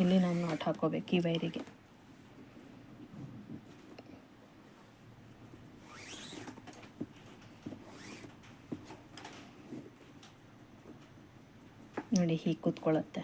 ಇಲ್ಲಿ ನಾವು ನಾಟ್ ಹಾಕೋಬೇಕು ಈ ವೈರಿಗೆ. ನೋಡಿ ಹೀಗೆ ಕೂತ್ಕೊಳ್ಳುತ್ತೆ.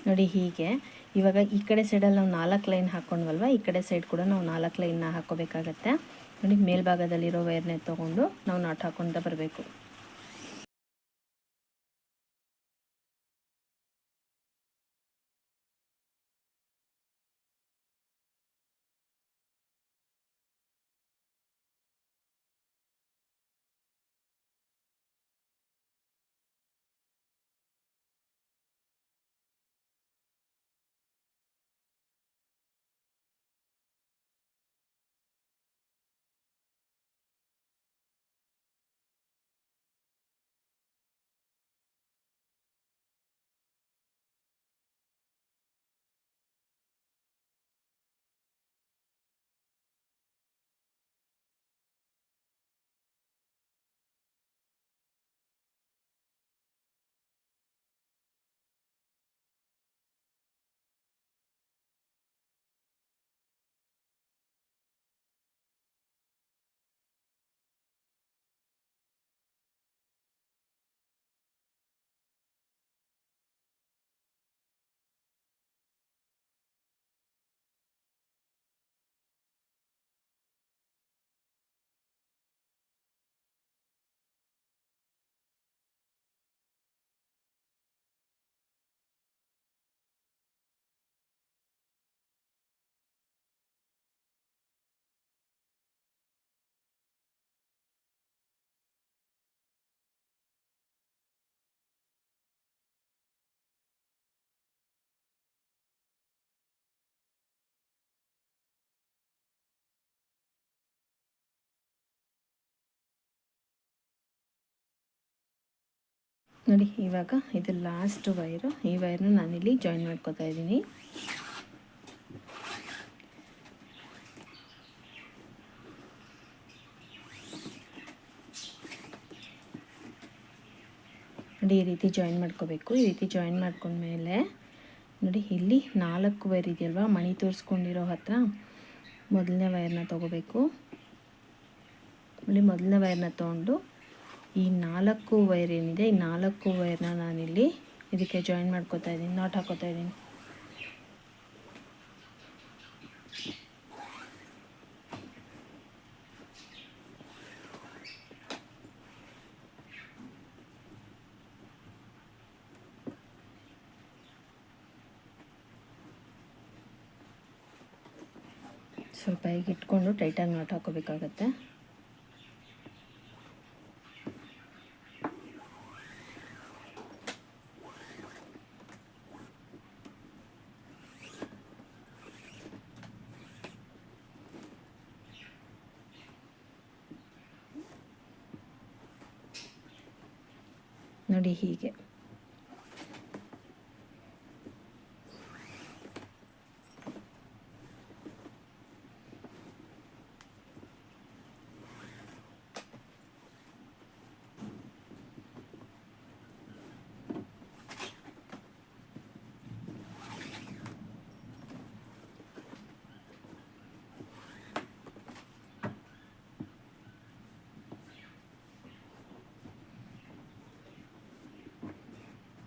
ನೋಡಿ ಹೀಗೆ. ಇವಾಗ ಈ ಕಡೆ ಸೈಡಲ್ಲಿ ನಾವು 4 ಲೈನ್ ಹಾಕ್ಕೊಂಡ್ವಲ್ವ, ಈ ಕಡೆ ಸೈಡ್ ಕೂಡ ನಾವು 4 ಲೈನ್ನ ಹಾಕ್ಕೋಬೇಕಾಗತ್ತೆ. ನೋಡಿ ಮೇಲ್ಭಾಗದಲ್ಲಿರೋ ವೈರ್ನೇ ತೊಗೊಂಡು ನಾವು ನಾಟ್ ಹಾಕ್ಕೊತ ಬರಬೇಕು. ನೋಡಿ ಇವಾಗ ಇದು ಲಾಸ್ಟ್ ವೈರು. ಈ ವೈರ್ನ ನಾನಿಲ್ಲಿ ಜಾಯಿನ್ ಮಾಡ್ಕೊತಾ ಇದ್ದೀನಿ. ನೋಡಿ ಈ ರೀತಿ ಜಾಯಿನ್ ಮಾಡ್ಕೋಬೇಕು. ಈ ರೀತಿ ಜಾಯಿನ್ ಮಾಡ್ಕೊಂಡ್ಮೇಲೆ ನೋಡಿ ಇಲ್ಲಿ 4 ವೈರ್ ಇದೆಯಲ್ವ, ಮಣಿ ತೋರಿಸ್ಕೊಂಡಿರೋ ಹತ್ರ ಮೊದಲನೇ ವೈರ್ನ ತೊಗೋಬೇಕು. ನೋಡಿ ಮೊದಲನೇ ವೈರ್ನ ತೊಗೊಂಡು ಈ 4 ವೈರ್ ಏನಿದೆ, ಈ 4 ವೈರ್ನ ನಾನಿಲ್ಲಿ ಇದಕ್ಕೆ ಜಾಯಿನ್ ಮಾಡ್ಕೋತಾ ಇದ್ದೀನಿ, ನಾಟ್ ಹಾಕೋತಾ ಇದ್ದೀನಿ. ಸ್ವಲ್ಪ ಈಗ ಇಟ್ಕೊಂಡು ಟೈಟಾಗಿ ನಾಟ್ ಹಾಕೋಬೇಕಾಗತ್ತೆ. ನೋಡಿ ಹೀಗೆ.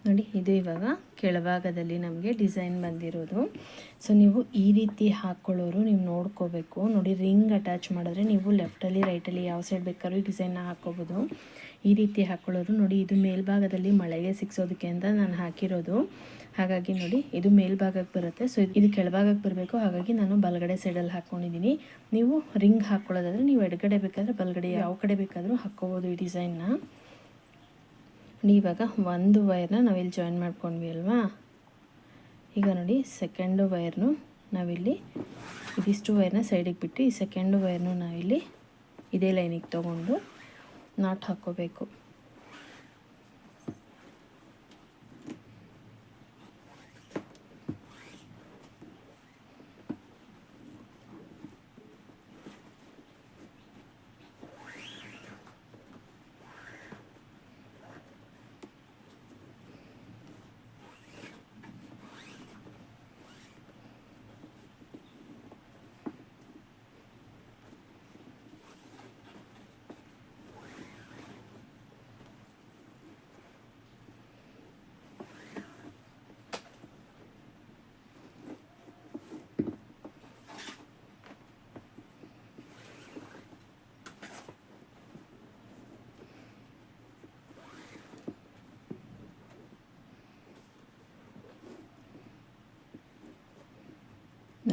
ನೋಡಿ ಇದು ಇವಾಗ ಕೆಳಭಾಗದಲ್ಲಿ ನಮಗೆ ಡಿಸೈನ್ ಬಂದಿರೋದು. ಸೊ ನೀವು ಈ ರೀತಿ ಹಾಕ್ಕೊಳ್ಳೋರು ನೀವು ನೋಡ್ಕೋಬೇಕು. ನೋಡಿ ರಿಂಗ್ ಅಟ್ಯಾಚ್ ಮಾಡಿದ್ರೆ ನೀವು ಲೆಫ್ಟಲ್ಲಿ ರೈಟಲ್ಲಿ ಯಾವ ಸೈಡ್ ಬೇಕಾದ್ರೂ ಈ ಡಿಸೈನ್ನ ಹಾಕ್ಕೋಬೋದು. ಈ ರೀತಿ ಹಾಕ್ಕೊಳ್ಳೋರು ನೋಡಿ, ಇದು ಮೇಲ್ಭಾಗದಲ್ಲಿ ಮಳೆಗೆ ಸಿಕ್ಸೋದಕ್ಕೆ ಅಂತ ನಾನು ಹಾಕಿರೋದು. ಹಾಗಾಗಿ ನೋಡಿ ಇದು ಮೇಲ್ಭಾಗಕ್ಕೆ ಬರುತ್ತೆ. ಸೊ ಇದು ಕೆಳಭಾಗಕ್ಕೆ ಬರಬೇಕು. ಹಾಗಾಗಿ ನಾನು ಬಲಗಡೆ ಸೈಡಲ್ಲಿ ಹಾಕ್ಕೊಂಡಿದ್ದೀನಿ. ನೀವು ರಿಂಗ್ ಹಾಕ್ಕೊಳ್ಳೋದಾದರೆ ನೀವು ಎಡಗಡೆ ಬೇಕಾದರೆ ಬಲಗಡೆ ಯಾವ ಕಡೆ ಬೇಕಾದರೂ ಹಾಕ್ಕೋಬೋದು ಈ ಡಿಸೈನ್ನ. ಇವಾಗ ಒಂದು ವೈರ್ನ ನಾವಿಲ್ಲಿ ಜಾಯಿನ್ ಮಾಡ್ಕೊಂಡ್ವಿ ಅಲ್ವಾ. ಈಗ ನೋಡಿ ಸೆಕೆಂಡು ವೈರ್ನು ನಾವಿಲ್ಲಿ ಇದಿಷ್ಟು ವೈರ್ನ ಸೈಡಿಗೆ ಬಿಟ್ಟು ಈ ಸೆಕೆಂಡು ವೈರ್ನು ನಾವಿಲ್ಲಿ ಇದೇ ಲೈನಿಗೆ ತೊಗೊಂಡು ನಾಟ್ ಹಾಕ್ಕೋಬೇಕು.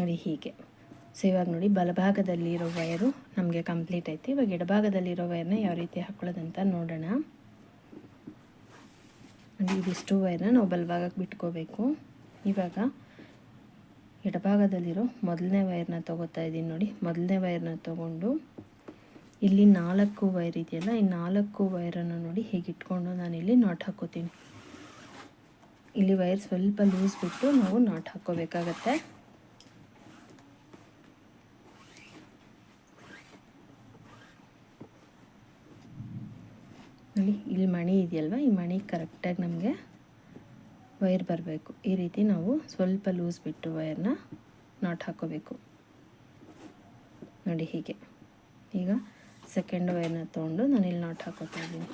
ನೋಡಿ ಹೀಗೆ. ಸೊ ಇವಾಗ ನೋಡಿ ಬಲಭಾಗದಲ್ಲಿರೋ ವಯರು ನಮಗೆ ಕಂಪ್ಲೀಟ್ ಆಯ್ತು. ಇವಾಗ ಎಡಭಾಗದಲ್ಲಿರೋ ವಯರ್ನ ಯಾವ ರೀತಿ ಹಾಕ್ಕೊಳ್ಳೋದಂತ ನೋಡೋಣ. ನೋಡಿ ಇದಿಷ್ಟು ವಯರ್ನ ನಾವು ಬಲಭಾಗಕ್ಕೆ ಬಿಟ್ಕೋಬೇಕು. ಇವಾಗ ಎಡಭಾಗದಲ್ಲಿರೋ ಮೊದಲನೇ ವಯರ್ನ ತೊಗೋತಾ ಇದ್ದೀನಿ. ನೋಡಿ ಮೊದಲನೇ ವಯರ್ನ ತೊಗೊಂಡು ಇಲ್ಲಿ 4 ವೈರ್ ಇದೆಯಲ್ಲ, ಈ 4 ವೈರನ್ನು ನೋಡಿ ಹೀಗೆ ಇಟ್ಕೊಂಡು ನಾನಿಲ್ಲಿ ನಾಟ್ ಹಾಕೋತೀನಿ. ಇಲ್ಲಿ ವೈರ್ ಸ್ವಲ್ಪ ಲೂಸ್ ಬಿಟ್ಟು ನಾವು ನಾಟ್ ಹಾಕ್ಕೋಬೇಕಾಗತ್ತೆ. ನೋಡಿ ಇಲ್ಲಿ ಮಣಿ ಇದೆಯಲ್ವ, ಈ ಮಣಿ ಕರೆಕ್ಟಾಗಿ ನಮಗೆ ವೈರ್ ಬರಬೇಕು. ಈ ರೀತಿ ನಾವು ಸ್ವಲ್ಪ ಲೂಸ್ ಬಿಟ್ಟು ವೈರ್ನ ನಾಟ್ ಹಾಕ್ಕೋಬೇಕು. ನೋಡಿ ಹೀಗೆ. ಈಗ ಸೆಕೆಂಡ್ ವೈರ್ನ ತೊಗೊಂಡು ನಾನಿಲ್ಲಿ ನಾಟ್ ಹಾಕೋತಾ ಇದ್ದೀನಿ.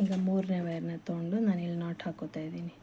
ಈಗ ಮೂರನೇ ವೈರ್ನ ತೊಗೊಂಡು ನಾನಿಲ್ಲಿ ನಾಟ್ ಹಾಕೋತಾ ಇದ್ದೀನಿ.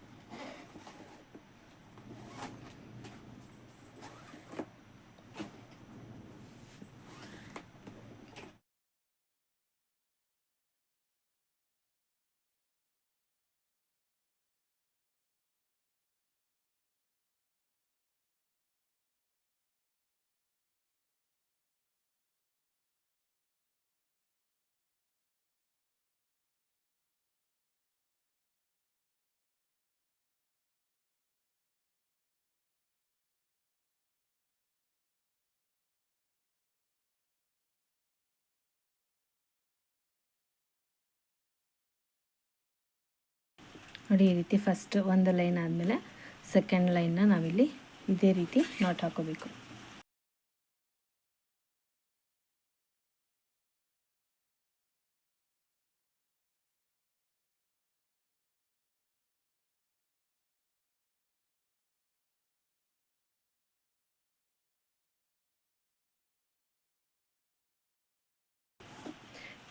ನೋಡಿ ಈ ರೀತಿ ಫಸ್ಟ್ ಒಂದು ಲೈನ್ ಆದಮೇಲೆ ಸೆಕೆಂಡ್ ಲೈನ್ನ ನಾವಿಲ್ಲಿ ಇದೇ ರೀತಿ ನಾಟ್ ಹಾಕೋಬೇಕು.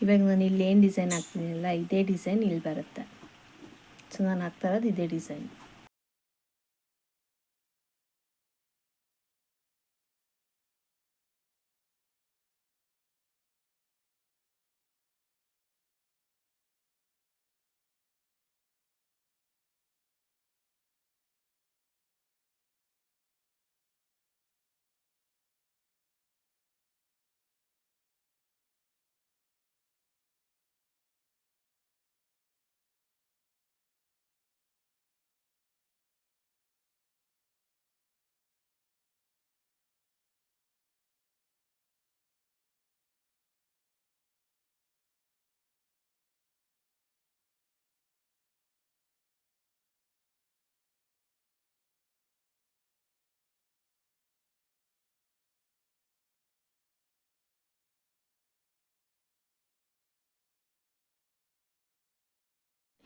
ಇವಾಗ ನಾನು ಇಲ್ಲಿ ಏನು ಡಿಸೈನ್ ಹಾಕ್ತೀನಲ್ಲ ಇದೇ ಡಿಸೈನ್ ಇಲ್ಲಿ ಬರುತ್ತೆ. ಸೊ ನಾನು ಹಾಕ್ತಾ ಇರೋದು ಇದೇ ಡಿಸೈನ್.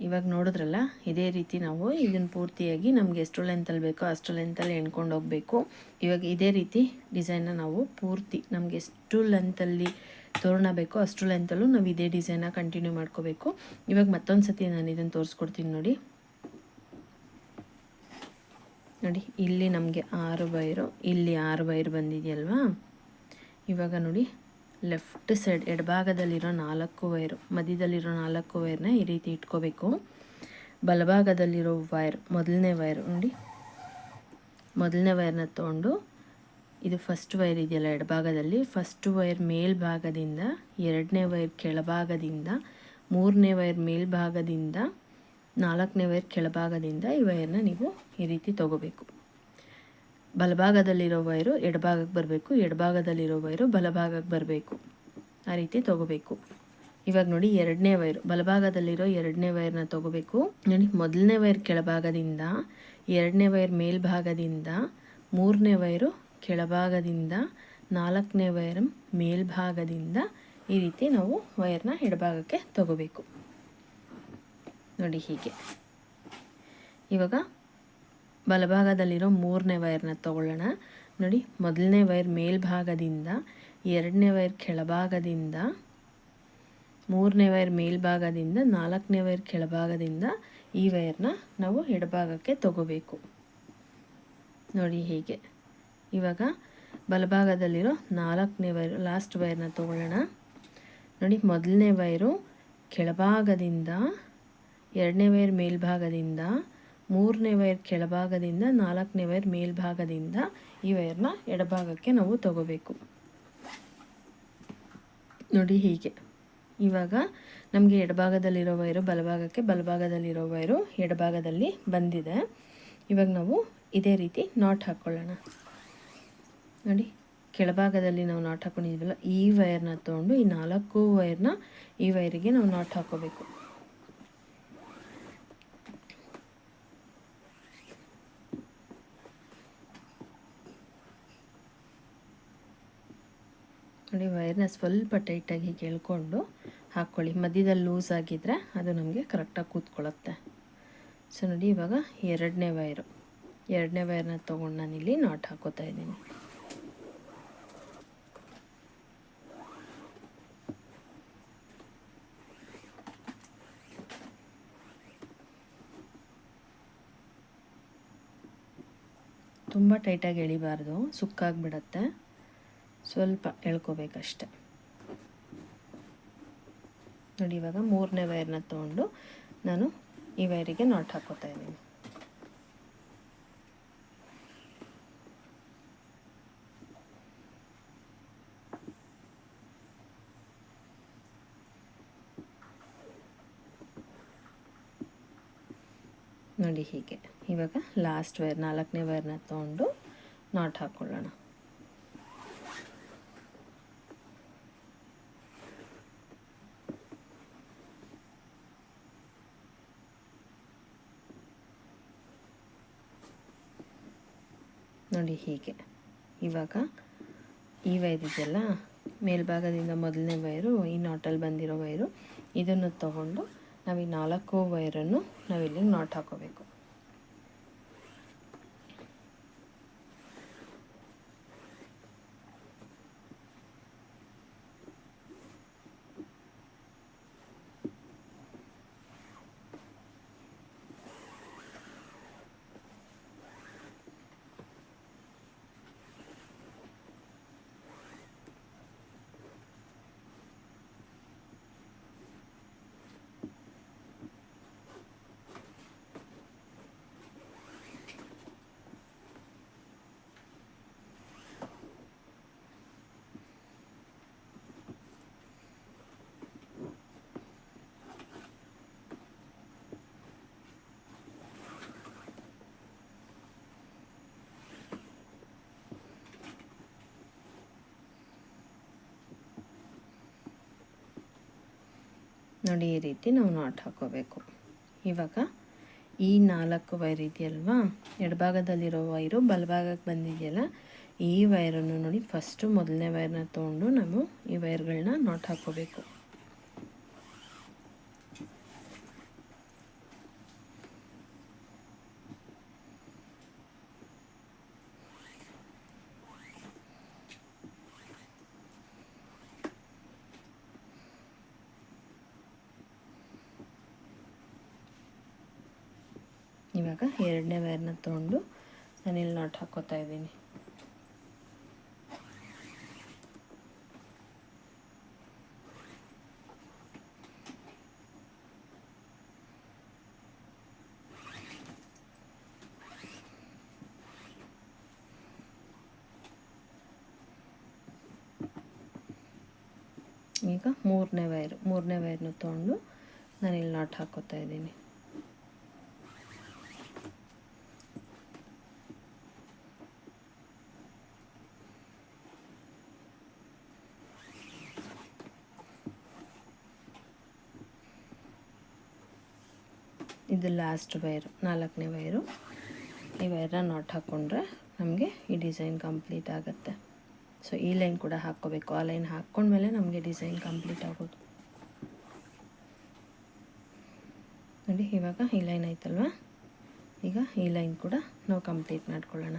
ಇವಾಗ ನೋಡಿದ್ರಲ್ಲ ಇದೇ ರೀತಿ ನಾವು ಇದನ್ನು ಪೂರ್ತಿಯಾಗಿ ನಮಗೆ ಎಷ್ಟು ಲೆಂತಲ್ಲಿ ಬೇಕೋ ಅಷ್ಟು ಲೆಂತಲ್ಲಿ ಎಣ್ಕೊಂಡು ಹೋಗಬೇಕು. ಇವಾಗ ಇದೇ ರೀತಿ ಡಿಸೈನ್ನ ನಾವು ಪೂರ್ತಿ ನಮಗೆ ಎಷ್ಟು ಲೆಂತಲ್ಲಿ ತೋರಣ ಬೇಕೋ ಅಷ್ಟು ಲೆಂತಲ್ಲೂ ನಾವು ಇದೇ ಡಿಸೈನ್ನ ಕಂಟಿನ್ಯೂ ಮಾಡ್ಕೋಬೇಕು. ಇವಾಗ ಮತ್ತೊಂದು ಸತಿ ನಾನು ಇದನ್ನು ತೋರಿಸ್ಕೊಡ್ತೀನಿ ನೋಡಿ. ನೋಡಿ ಇಲ್ಲಿ ನಮಗೆ 6 ವೈರು, ಇಲ್ಲಿ 6 ವೈರ್ ಬಂದಿದೆಯಲ್ವಾ. ಇವಾಗ ನೋಡಿ ಲೆಫ್ಟ್ ಸೈಡ್ ಎಡಭಾಗದಲ್ಲಿರೋ 4 ವೈರು, ಮಧ್ಯದಲ್ಲಿರೋ 4 ವೈರ್ನ ಈ ರೀತಿ ಇಟ್ಕೋಬೇಕು. ಬಲಭಾಗದಲ್ಲಿರೋ ವೈರ್ ಮೊದಲನೇ ವೈರ್ ನೋಡಿ, ಮೊದಲನೇ ವೈರ್ನ ತೊಗೊಂಡು ಇದು ಫಸ್ಟ್ ವೈರ್ ಇದೆಯಲ್ಲ ಎಡಭಾಗದಲ್ಲಿ, ಫಸ್ಟ್ ವೈರ್ ಮೇಲ್ಭಾಗದಿಂದ, ಎರಡನೇ ವೈರ್ ಕೆಳಭಾಗದಿಂದ, ಮೂರನೇ ವೈರ್ ಮೇಲ್ಭಾಗದಿಂದ, 4ನೇ ವೈರ್ ಕೆಳಭಾಗದಿಂದ ಈ ವೈರ್ನ ನೀವು ಈ ರೀತಿ ತಗೋಬೇಕು. ಬಲಭಾಗದಲ್ಲಿರೋ ವೈರು ಎಡಭಾಗಕ್ಕೆ ಬರಬೇಕು, ಎಡಭಾಗದಲ್ಲಿರೋ ವೈರು ಬಲಭಾಗಕ್ಕೆ ಬರಬೇಕು. ಆ ರೀತಿ ತಗೋಬೇಕು. ಇವಾಗ ನೋಡಿ ಎರಡನೇ ವೈರು ಬಲಭಾಗದಲ್ಲಿರೋ ಎರಡನೇ ವೈರ್ನ ತಗೋಬೇಕು. ನೋಡಿ ಮೊದಲನೇ ವೈರ್ ಕೆಳಭಾಗದಿಂದ, ಎರಡನೇ ವೈರ್ ಮೇಲ್ಭಾಗದಿಂದ, ಮೂರನೇ ವೈರು ಕೆಳಭಾಗದಿಂದ, 4ನೇ ವೈರ್ ಮೇಲ್ಭಾಗದಿಂದ ಈ ರೀತಿ ನಾವು ವೈರ್ನ ಎಡಭಾಗಕ್ಕೆ ತಗೋಬೇಕು. ನೋಡಿ ಹೀಗೆ. ಇವಾಗ ಬಲಭಾಗದಲ್ಲಿರೋ 3ನೇ ವೈರ್ನ ತಗೊಳ್ಳೋಣ. ನೋಡಿ, ಮೊದಲನೇ ವೈರ್ ಮೇಲ್ಭಾಗದಿಂದ, 2ನೇ ವೈರ್ ಕೆಳಭಾಗದಿಂದ, 3ನೇ ವೈರ್ ಮೇಲ್ಭಾಗದಿಂದ, 4ನೇ ವೈರ್ ಕೆಳಭಾಗದಿಂದ ಈ ವೈರ್ನ ನಾವು ಎಡಭಾಗಕ್ಕೆ ತಗೋಬೇಕು. ನೋಡಿ ಹೀಗೆ. ಇವಾಗ ಬಲಭಾಗದಲ್ಲಿರೋ 4ನೇ ವೈರ್, ಲಾಸ್ಟ್ ವೈರ್ನ ತಗೊಳ್ಳೋಣ. ನೋಡಿ, ಮೊದಲನೇ ವೈರು ಕೆಳಭಾಗದಿಂದ, 2ನೇ ವೈರ್ ಮೇಲ್ಭಾಗದಿಂದ, 3ನೇ ವೈರ್ ಕೆಳಭಾಗದಿಂದ, 4ನೇ ವೈರ್ ಮೇಲ್ಭಾಗದಿಂದ ಈ ವೈರ್ನ ಎಡಭಾಗಕ್ಕೆ ನಾವು ತಗೋಬೇಕು. ನೋಡಿ ಹೀಗೆ. ಇವಾಗ ನಮಗೆ ಎಡಭಾಗದಲ್ಲಿರೋ ವೈರು ಬಲಭಾಗಕ್ಕೆ, ಬಲಭಾಗದಲ್ಲಿರೋ ವೈರು ಎಡಭಾಗದಲ್ಲಿ ಬಂದಿದೆ. ಇವಾಗ ನಾವು ಇದೇ ರೀತಿ ನಾಟ್ ಹಾಕ್ಕೊಳ್ಳೋಣ. ನೋಡಿ, ಕೆಳಭಾಗದಲ್ಲಿ ನಾವು ನಾಟ್ ಹಾಕ್ಕೊಂಡಿದ್ದೀವಲ್ಲ, ಈ ವೈರ್ನ ತೊಗೊಂಡು ಈ 4 ವೈರ್ನ ಈ ವೈರಿಗೆ ನಾವು ನಾಟ್ ಹಾಕೋಬೇಕು. ನೋಡಿ, ವೈರ್ನ ಸ್ವಲ್ಪ ಟೈಟಾಗಿ ಎಳ್ಕೊಂಡು ಹಾಕ್ಕೊಳ್ಳಿ. ಮಧ್ಯದಲ್ಲಿ ಲೂಸ್ ಆಗಿದ್ದರೆ ಅದು ನಮಗೆ ಕರೆಕ್ಟಾಗಿ ಕೂತ್ಕೊಳ್ಳುತ್ತೆ. ಸೊ ನೋಡಿ, ಇವಾಗ 2ನೇ ವೈರ್ನ ತೊಗೊಂಡು ನಾನಿಲ್ಲಿ ನಾಟ್ ಹಾಕೋತಾ ಇದ್ದೀನಿ. ತುಂಬ ಟೈಟಾಗಿ ಎಳಿಬಾರ್ದು, ಸುಕ್ಕಾಗಿಬಿಡತ್ತೆ. ಸ್ವಲ್ಪ ಎಳ್ಕೋಬೇಕಷ್ಟೆ. ನೋಡಿ, ಇವಾಗ 3ನೇ ವೈರ್ನ ತೊಗೊಂಡು ನಾನು ಈ ವೈರಿಗೆ ನಾಟ್ ಹಾಕೋತಾ ಇದ್ದೀನಿ. ನೋಡಿ ಹೀಗೆ. ಇವಾಗ ಲಾಸ್ಟ್ ವೈರ್, 4ನೇ ವೈರ್ನ ತೊಗೊಂಡು ನಾಟ್ ಹಾಕ್ಕೊಳ್ಳೋಣ. ನೋಡಿ ಹೀಗೆ. ಇವಾಗ ಈ ವೈರ್ ಇದೆಯಲ್ಲ, ಮೇಲ್ಭಾಗದಿಂದ ಮೊದಲನೇ ವೈರು, ಈ ನಾಟಲ್ಲಿ ಬಂದಿರೋ ವೈರು, ಇದನ್ನು ತಗೊಂಡು ನಾವು ಈ 4 ವೈರನ್ನು ನಾವಿಲ್ಲಿ ನಾಟ್ ಹಾಕೋಬೇಕು. ನೋಡಿ, ಈ ರೀತಿ ನಾವು ನಾಟ್ ಹಾಕೋಬೇಕು. ಇವಾಗ ಈ 4 ವೈರ್ ಇದೆಯಲ್ವಾ, ಎಡಭಾಗದಲ್ಲಿರೋ ವೈರು ಬಲಭಾಗಕ್ಕೆ ಬಂದಿದೆಯಲ್ಲ, ಈ ವೈರನ್ನು ನೋಡಿ, ಫಸ್ಟು ಮೊದಲನೇ ವೈರ್ನ ತೊಗೊಂಡು ನಾವು ಈ ವೈರ್ಗಳನ್ನ ನಾಟ್ ಹಾಕೋಬೇಕು. ಇವಾಗ 2ನೇ ವೈರ್ನ ತೊಗೊಂಡು ನಾನಿಲ್ಲಿ ನಾಟ್ ಹಾಕೋತಾ ಇದ್ದೀನಿ. ಈಗ 3ನೇ ವೈರ್ನ ತೊಗೊಂಡು ನಾನಿಲ್ಲಿ ನಾಟ್ ಹಾಕೋತಾ ಇದ್ದೀನಿ. ಇದು ಲಾಸ್ಟ್ ವೈರು, 4ನೇ ವೈರು. ಈ ವೈರ್ನ ನಾಟ್ ಹಾಕ್ಕೊಂಡ್ರೆ ನಮಗೆ ಈ ಡಿಸೈನ್ ಕಂಪ್ಲೀಟ್ ಆಗುತ್ತೆ. ಸೊ ಈ ಲೈನ್ ಕೂಡ ಹಾಕ್ಕೋಬೇಕು. ಆ ಲೈನ್ ಹಾಕ್ಕೊಂಡ್ಮೇಲೆ ನಮಗೆ ಡಿಸೈನ್ ಕಂಪ್ಲೀಟ್ ಆಗೋದು. ನೋಡಿ, ಇವಾಗ ಈ ಲೈನ್ ಆಯ್ತಲ್ವ, ಈಗ ಈ ಲೈನ್ ಕೂಡ ನಾವು ಕಂಪ್ಲೀಟ್ ಮಾಡ್ಕೊಳ್ಳೋಣ.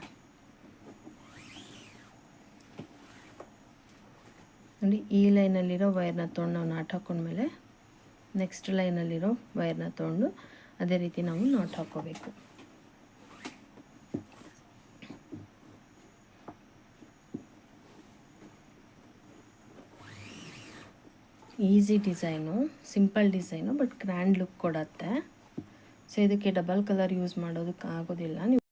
ನೋಡಿ ಈ ಲೈನಲ್ಲಿರೋ ವೈರ್ನ ತೊಗೊಂಡು ನಾವು ನಾಟ್ ಹಾಕೊಂಡ್ಮೇಲೆ ನೆಕ್ಸ್ಟ್ ಲೈನಲ್ಲಿರೋ ವೈರ್ನ ತೊಗೊಂಡು ಅದೇ ರೀತಿ ನಾವು ನಾಟ್ ಹಾಕ್ಕೋಬೇಕು. Easy design, simple design, but grand look ಕೊಡುತ್ತೆ. ಸೊ ಇದಕ್ಕೆ ಡಬಲ್ ಕಲರ್ ಯೂಸ್ ಮಾಡೋದಕ್ಕೆ ಆಗೋದಿಲ್ಲ ನೀವು.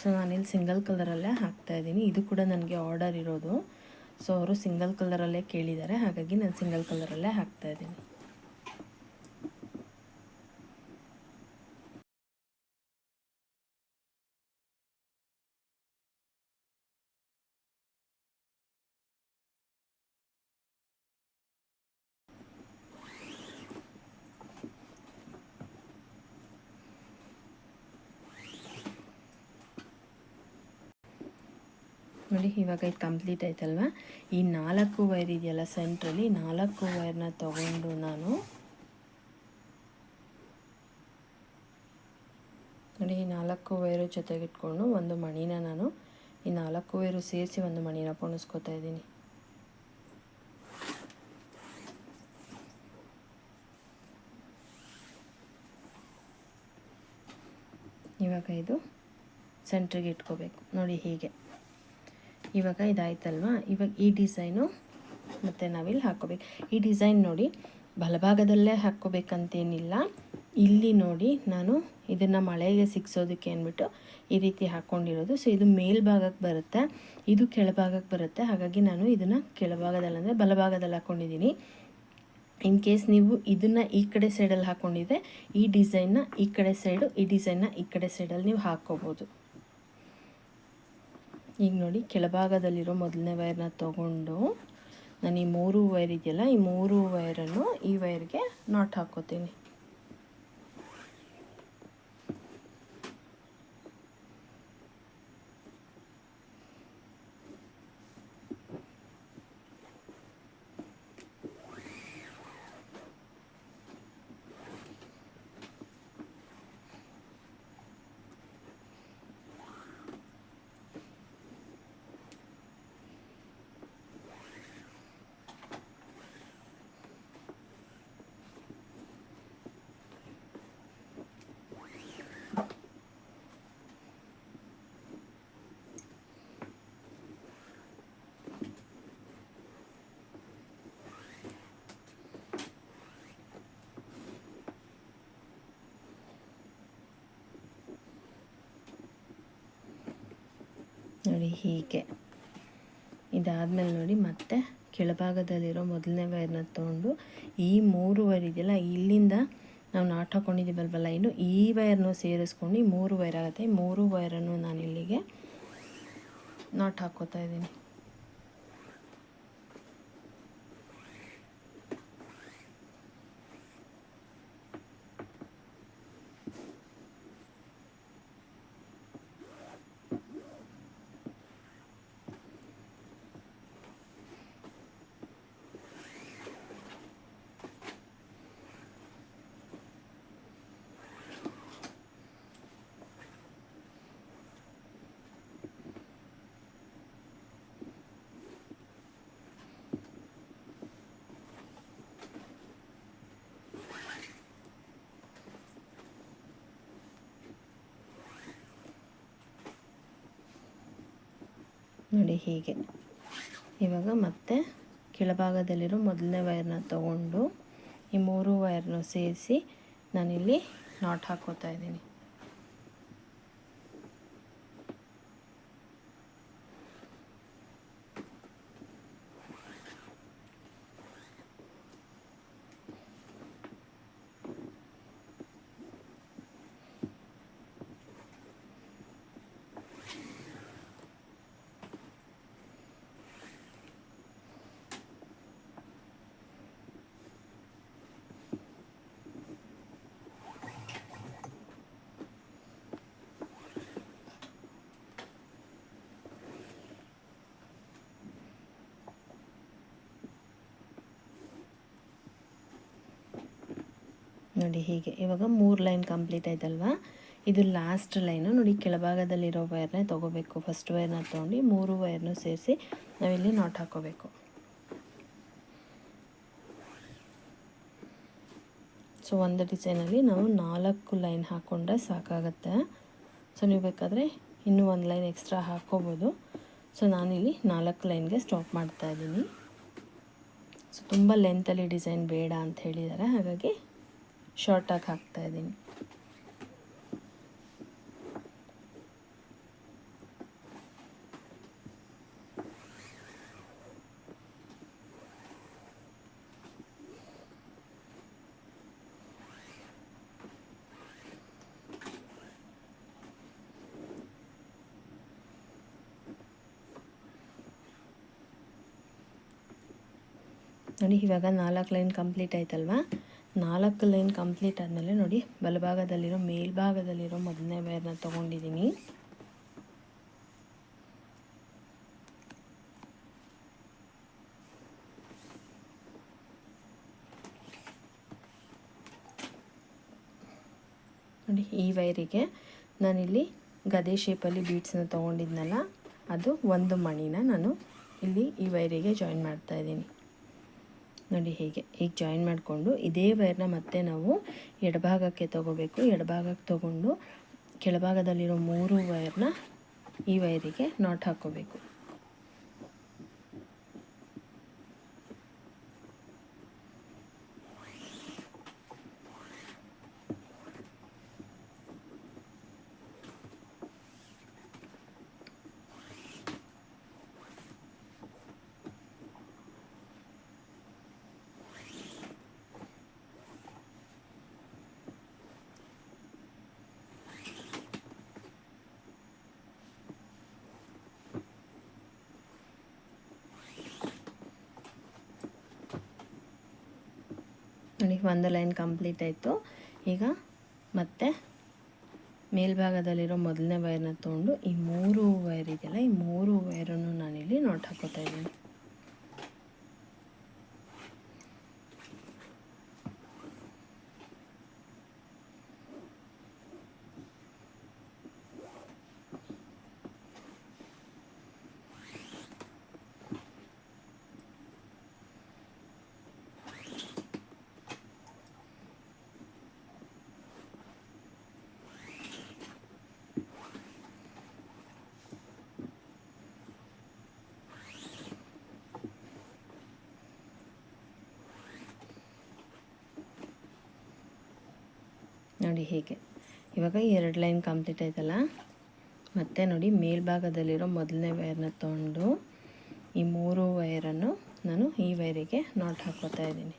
ಸೊ ನಾನಿಲ್ಲಿ ಸಿಂಗಲ್ ಕಲರಲ್ಲೇ ಹಾಕ್ತಾಯಿದ್ದೀನಿ. ಇದು ಕೂಡ ನನಗೆ ಆರ್ಡರ್ ಇರೋದು. ಸೊ ಅವರು ಸಿಂಗಲ್ ಕಲರಲ್ಲೇ ಕೇಳಿದ್ದಾರೆ, ಹಾಗಾಗಿ ನಾನು ಸಿಂಗಲ್ ಕಲರಲ್ಲೇ ಹಾಕ್ತಾಯಿದ್ದೀನಿ. ನೋಡಿ ಇವಾಗ ಇದು ಕಂಪ್ಲೀಟ್ ಆಯ್ತಲ್ವ. ಈ 4 ವೈರ್ ಇದೆಯಲ್ಲ ಸೆಂಟ್ರಲ್ಲಿ, 4 ವೈರ್ನ ತಗೊಂಡು ನಾನು ನೋಡಿ ಈ 4 ವೈರು ಜೊತೆಗಿಟ್ಕೊಂಡು ಒಂದು ಮಣಿನ ನಾನು ಈ 4 ವೈರು ಸೇರಿಸಿ ಒಂದು ಮಣಿನ ಪೊಣಿಸ್ಕೊತಾ ಇದ್ದೀನಿ. ಇವಾಗ ಇದು ಸೆಂಟ್ರಿಗೆ ಇಟ್ಕೋಬೇಕು ನೋಡಿ ಹೀಗೆ. ಇವಾಗ ಇದಾಯ್ತಲ್ವ. ಇವಾಗ ಈ ಡಿಸೈನು ಮತ್ತು ನಾವಿಲ್ಲಿ ಹಾಕ್ಕೋಬೇಕು. ಈ ಡಿಸೈನ್ ನೋಡಿ ಬಲಭಾಗದಲ್ಲೇ ಹಾಕ್ಕೋಬೇಕಂತೇನಿಲ್ಲ. ಇಲ್ಲಿ ನೋಡಿ ನಾನು ಇದನ್ನು ಮಳೆಗೆ ಸಿಕ್ಸೋದಕ್ಕೆ ಅಂದ್ಬಿಟ್ಟು ಈ ರೀತಿ ಹಾಕ್ಕೊಂಡಿರೋದು. ಸೊ ಇದು ಮೇಲ್ಭಾಗಕ್ಕೆ ಬರುತ್ತೆ, ಇದು ಕೆಳಭಾಗಕ್ಕೆ ಬರುತ್ತೆ. ಹಾಗಾಗಿ ನಾನು ಇದನ್ನು ಕೆಳಭಾಗದಲ್ಲಿ ಅಂದರೆ ಬಲಭಾಗದಲ್ಲಿ ಹಾಕ್ಕೊಂಡಿದ್ದೀನಿ. ಇನ್ ಕೇಸ್ ನೀವು ಇದನ್ನು ಈ ಕಡೆ ಸೈಡಲ್ಲಿ ಹಾಕ್ಕೊಂಡಿದ್ರೆ ಈ ಡಿಸೈನ್ನ ಈ ಕಡೆ ಸೈಡು, ಈ ಡಿಸೈನ್ನ ಈ ಕಡೆ ಸೈಡಲ್ಲಿ ನೀವು ಹಾಕ್ಕೋಬೋದು. ಈಗ ನೋಡಿ ಕೆಳಭಾಗದಲ್ಲಿರೋ ಮೊದಲನೇ ವೈರ್ನ ತೊಗೊಂಡು ನಾನು ಈ 3 ವೈರ್ ಇದೆಯಲ್ಲ, ಈ 3 ವೈರನ್ನು ಈ ವೈರ್ಗೆ ನಾಟ್ ಹಾಕ್ಕೋತೀನಿ. ನೋಡಿ ಹೀಗೆ ಇದಾದಮೇಲೆ ನೋಡಿ ಮತ್ತೆ ಕೆಳಭಾಗದಲ್ಲಿರೋ ಮೊದಲನೇ ವೈರ್ನ ತೊಗೊಂಡು ಈ 3 ವೈರ್ ಇದೆಯಲ್ಲ, ಇಲ್ಲಿಂದ ನಾವು ನಾಟ್ ಹಾಕ್ಕೊಂಡಿದ್ದೀವಲ್ವ ಲೈನು, ಈ ವೈರ್ನು ಸೇರಿಸ್ಕೊಂಡು ಈ 3 ವೈರ್ ಆಗುತ್ತೆ. ಈ 3 ವೈರನ್ನು ನಾನು ಇಲ್ಲಿಗೆ ನಾಟ್ ಹಾಕ್ಕೋತಾ ಇದ್ದೀನಿ. ನೋಡಿ ಹೀಗೆ. ಇವಾಗ ಮತ್ತೆ ಕೆಳಭಾಗದಲ್ಲಿರೋ ಮೊದಲನೇ ವೈರ್ನ ತೊಗೊಂಡು ಈ 3 ವೈರ್ನು ಸೇರಿಸಿ ನಾನಿಲ್ಲಿ ನಾಟ್ ಹಾಕ್ಕೋತಾ ಇದ್ದೀನಿ. ನೋಡಿ ಹೀಗೆ ಇವಾಗ 3 ಲೈನ್ ಕಂಪ್ಲೀಟ್ ಆಯ್ತಲ್ವಾ. ಇದು ಲಾಸ್ಟ್ ಲೈನು ನೋಡಿ. ಕೆಳಭಾಗದಲ್ಲಿರೋ ವೈರ್ನೇ ತೊಗೋಬೇಕು. ಫಸ್ಟ್ ವೈರ್ನ ತೊಗೊಂಡು 3 ವೈರ್ನೂ ಸೇರಿಸಿ ನಾವಿಲ್ಲಿ ನಾಟ್ ಹಾಕ್ಕೋಬೇಕು. ಸೊ ಒಂದು ಡಿಸೈನಲ್ಲಿ ನಾವು 4 ಲೈನ್ ಹಾಕ್ಕೊಂಡ್ರೆ ಸಾಕಾಗತ್ತೆ. ಸೊ ನೀವು ಬೇಕಾದರೆ ಇನ್ನೂ 1 ಲೈನ್ ಎಕ್ಸ್ಟ್ರಾ ಹಾಕ್ಕೋಬೋದು. ಸೊ ನಾನಿಲ್ಲಿ 4 ಲೈನ್ಗೆ ಸ್ಟಾಪ್ ಮಾಡ್ತಾಯಿದ್ದೀನಿ. ಸೊ ತುಂಬ ಲೆಂತಲ್ಲಿ ಡಿಸೈನ್ ಬೇಡ ಅಂತ ಹೇಳಿದ್ದಾರೆ, ಹಾಗಾಗಿ ಶಾರ್ಟಾಗಿ ಹಾಕ್ತಾಯಿದ್ದೀನಿ. ನೋಡಿ ಇವಾಗ 4 ಲೈನ್ ಕಂಪ್ಲೀಟ್ ಆಯ್ತಲ್ವಾ. 4 ಲೈನ್ ಕಂಪ್ಲೀಟ್ ಆದಮೇಲೆ ನೋಡಿ ಬಲಭಾಗದಲ್ಲಿರೋ ಮೇಲ್ಭಾಗದಲ್ಲಿರೋ ಮೊದಲನೇ ವೈರ್ನ ತೊಗೊಂಡಿದ್ದೀನಿ. ನೋಡಿ ಈ ವೈರಿಗೆ ನಾನಿಲ್ಲಿ ಗದೆ ಶೇಪಲ್ಲಿ ಬೀಡ್ಸನ್ನ ತೊಗೊಂಡಿದ್ನಲ್ಲ, ಅದು ಒಂದು ಮಣಿನ ನಾನು ಇಲ್ಲಿ ಈ ವೈರಿಗೆ ಜಾಯಿನ್ ಮಾಡ್ತಾಯಿದ್ದೀನಿ. ನೋಡಿ ಹೀಗೆ ಜಾಯಿನ್ ಮಾಡಿಕೊಂಡು ಇದೇ ವೈರ್ನ ಮತ್ತೆ ನಾವು ಎಡಭಾಗಕ್ಕೆ ತೊಗೋಬೇಕು. ಎಡಭಾಗಕ್ಕೆ ತೊಗೊಂಡು ಕೆಳಭಾಗದಲ್ಲಿರೋ 3 ವೈರ್ನ ಈ ವೈರಿಗೆ ನಾಟ್ ಹಾಕ್ಕೋಬೇಕು. ನೋಡಿ ಒಂದು ಲೈನ್ ಕಂಪ್ಲೀಟ್ ಆಯಿತು. ಈಗ ಮತ್ತೆ ಮೇಲ್ಭಾಗದಲ್ಲಿರೋ ಮೊದಲನೇ ವೈರ್ನ ತೊಗೊಂಡು ಈ 3 ವೈರ್ ಇದೆಯಲ್ಲ, ಈ 3 ವೈರನ್ನು ನಾನಿಲ್ಲಿ ನಾಟ್ ಹಾಕೋತಾ ಇದ್ದೀನಿ. ನೋಡಿ ಹೀಗೆ ಇವಾಗ 2 ಲೈನ್ ಕಂಪ್ಲೀಟ್ ಆಯ್ತಲ್ಲ. ಮತ್ತೆ ನೋಡಿ ಮೇಲ್ಭಾಗದಲ್ಲಿರೋ ಮೊದಲನೇ ವೈರ್ನ ತೊಗೊಂಡು ಈ 3 ವೈರನ್ನು ನಾನು ಈ ವೈರಿಗೆ ನಾಟ್ ಹಾಕೋತಾ ಇದ್ದೀನಿ.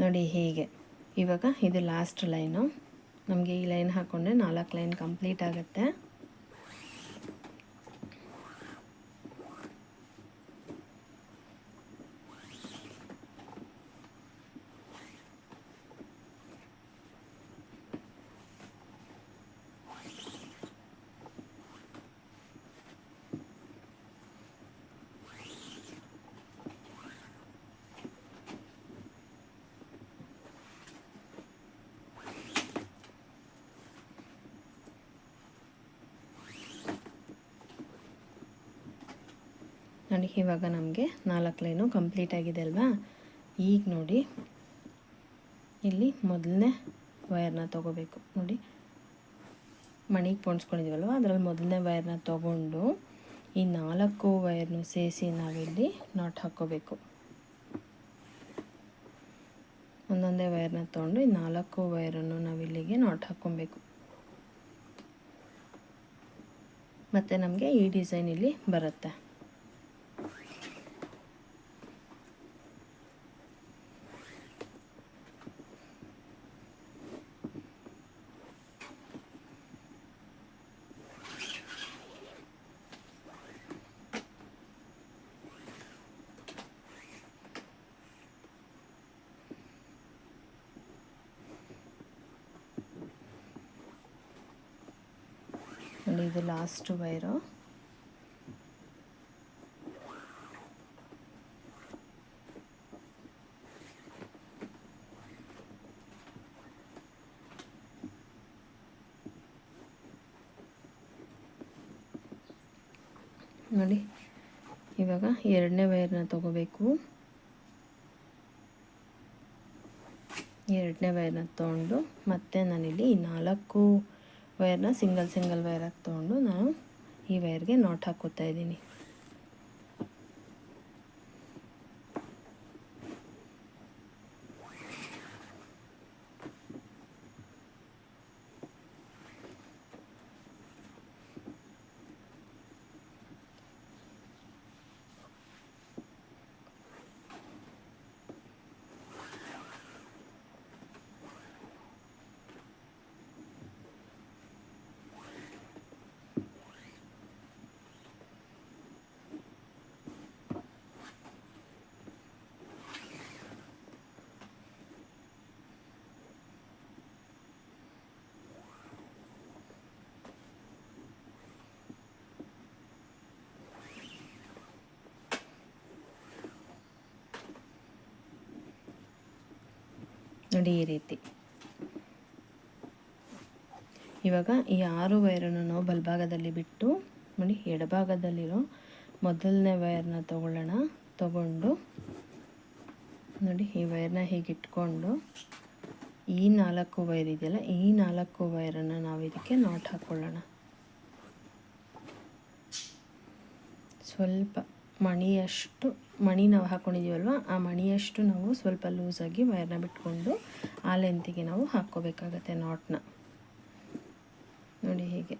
ನೋಡಿ ಹೀಗೆ ಇವಾಗ ಇದು ಲಾಸ್ಟ್ ಲೈನು. ನಮಗೆ ಈ ಲೈನ್ ಹಾಕ್ಕೊಂಡ್ರೆ 4 ಲೈನ್ ಕಂಪ್ಲೀಟ್ ಆಗುತ್ತೆ. ನೋಡಿ ಇವಾಗ ನಮಗೆ 4 ಲೈನು ಕಂಪ್ಲೀಟ್ ಆಗಿದೆ ಅಲ್ವಾ. ಈಗ ನೋಡಿ ಇಲ್ಲಿ ಮೊದಲನೇ ವೈರ್ನ ತೊಗೋಬೇಕು. ನೋಡಿ ಮಣಿಗೆ ಪೊಣ್ಸ್ಕೊಂಡಿದ್ದೀವಲ್ವ, ಅದರಲ್ಲಿ ಮೊದಲನೇ ವೈರ್ನ ತೊಗೊಂಡು ಈ 4 ವೈರ್ನು ಸೇರಿಸಿ ನಾವಿಲ್ಲಿ ನಾಟ್ ಹಾಕ್ಕೋಬೇಕು. ಒಂದೊಂದೇ ವೈರ್ನ ತೊಗೊಂಡು ಈ 4 ವೈರನ್ನು ನಾವಿಲ್ಲಿಗೆ ನಾಟ್ ಹಾಕ್ಕೊಬೇಕು. ಮತ್ತು ನಮಗೆ ಈ ಡಿಸೈನ್ ಇಲ್ಲಿ ಬರುತ್ತೆ. ನೋಡಿ ಇದು ಲಾಸ್ಟ್ ವೈರು. ನೋಡಿ ಇವಾಗ ಎರಡನೇ ವೈರ್ನ ತಗೋಬೇಕು. ಎರಡನೇ ವೈರ್ನ ತೊಗೊಂಡು ಮತ್ತೆ ನಾನಿಲ್ಲಿ ಈ 4 ವೈರ್ನ ಸಿಂಗಲ್ ವೈರಾಗಿ ತೊಗೊಂಡು ನಾನು ಈ ವೈರ್ಗೆ ನಾಟ್ ಹಾಕೋತಾ ಇದ್ದೀನಿ. ನೋಡಿ ಈ ರೀತಿ. ಇವಾಗ ಈ 6 ವೈರನ್ನು ನಾವು ಬಲಭಾಗದಲ್ಲಿ ಬಿಟ್ಟು ನೋಡಿ ಎಡಭಾಗದಲ್ಲಿರೋ ಮೊದಲನೇ ವೈರ್ನ ತಗೊಂಡು ನೋಡಿ ಈ ವೈರ್ನ ಹೀಗೆ ಇಟ್ಕೊಂಡು ಈ 4 ವೈರ್ ಇದೆಯಲ್ಲ, ಈ 4 ವೈರನ್ನು ನಾವು ಇದಕ್ಕೆ ನಾಟ್ ಹಾಕ್ಕೊಳ್ಳೋಣ. ಸ್ವಲ್ಪ ಮಣಿ ನಾವು ಹಾಕ್ಕೊಂಡಿದ್ದೀವಲ್ವ, ಆ ಮಣಿಯಷ್ಟು ನಾವು ಸ್ವಲ್ಪ ಲೂಸಾಗಿ ವೈರ್ನ ಬಿಟ್ಕೊಂಡು ಆ ಲೆಂತಿಗೆ ನಾವು ಹಾಕ್ಕೋಬೇಕಾಗತ್ತೆ ನಾಟ್ನ. ನೋಡಿ ಹೀಗೆ.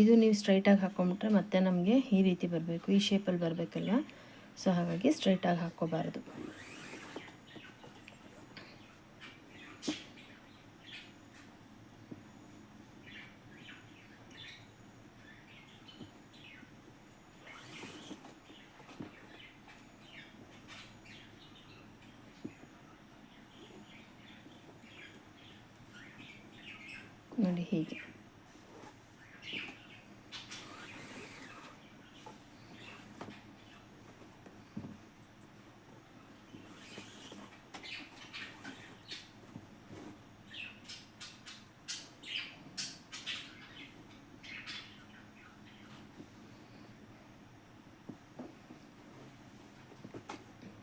ಇದು ನೀವು ಸ್ಟ್ರೈಟಾಗಿ ಹಾಕ್ಕೊಂಬಿಟ್ರೆ ಮತ್ತೆ ನಮಗೆ ಈ ರೀತಿ ಬರಬೇಕು, ಈ ಶೇಪಲ್ಲಿ ಬರಬೇಕಲ್ವ. ಸೊ ಹಾಗಾಗಿ ಸ್ಟ್ರೈಟಾಗಿ ಹಾಕ್ಕೋಬಾರ್ದು. ನೋಡಿ ಹೀಗೆ.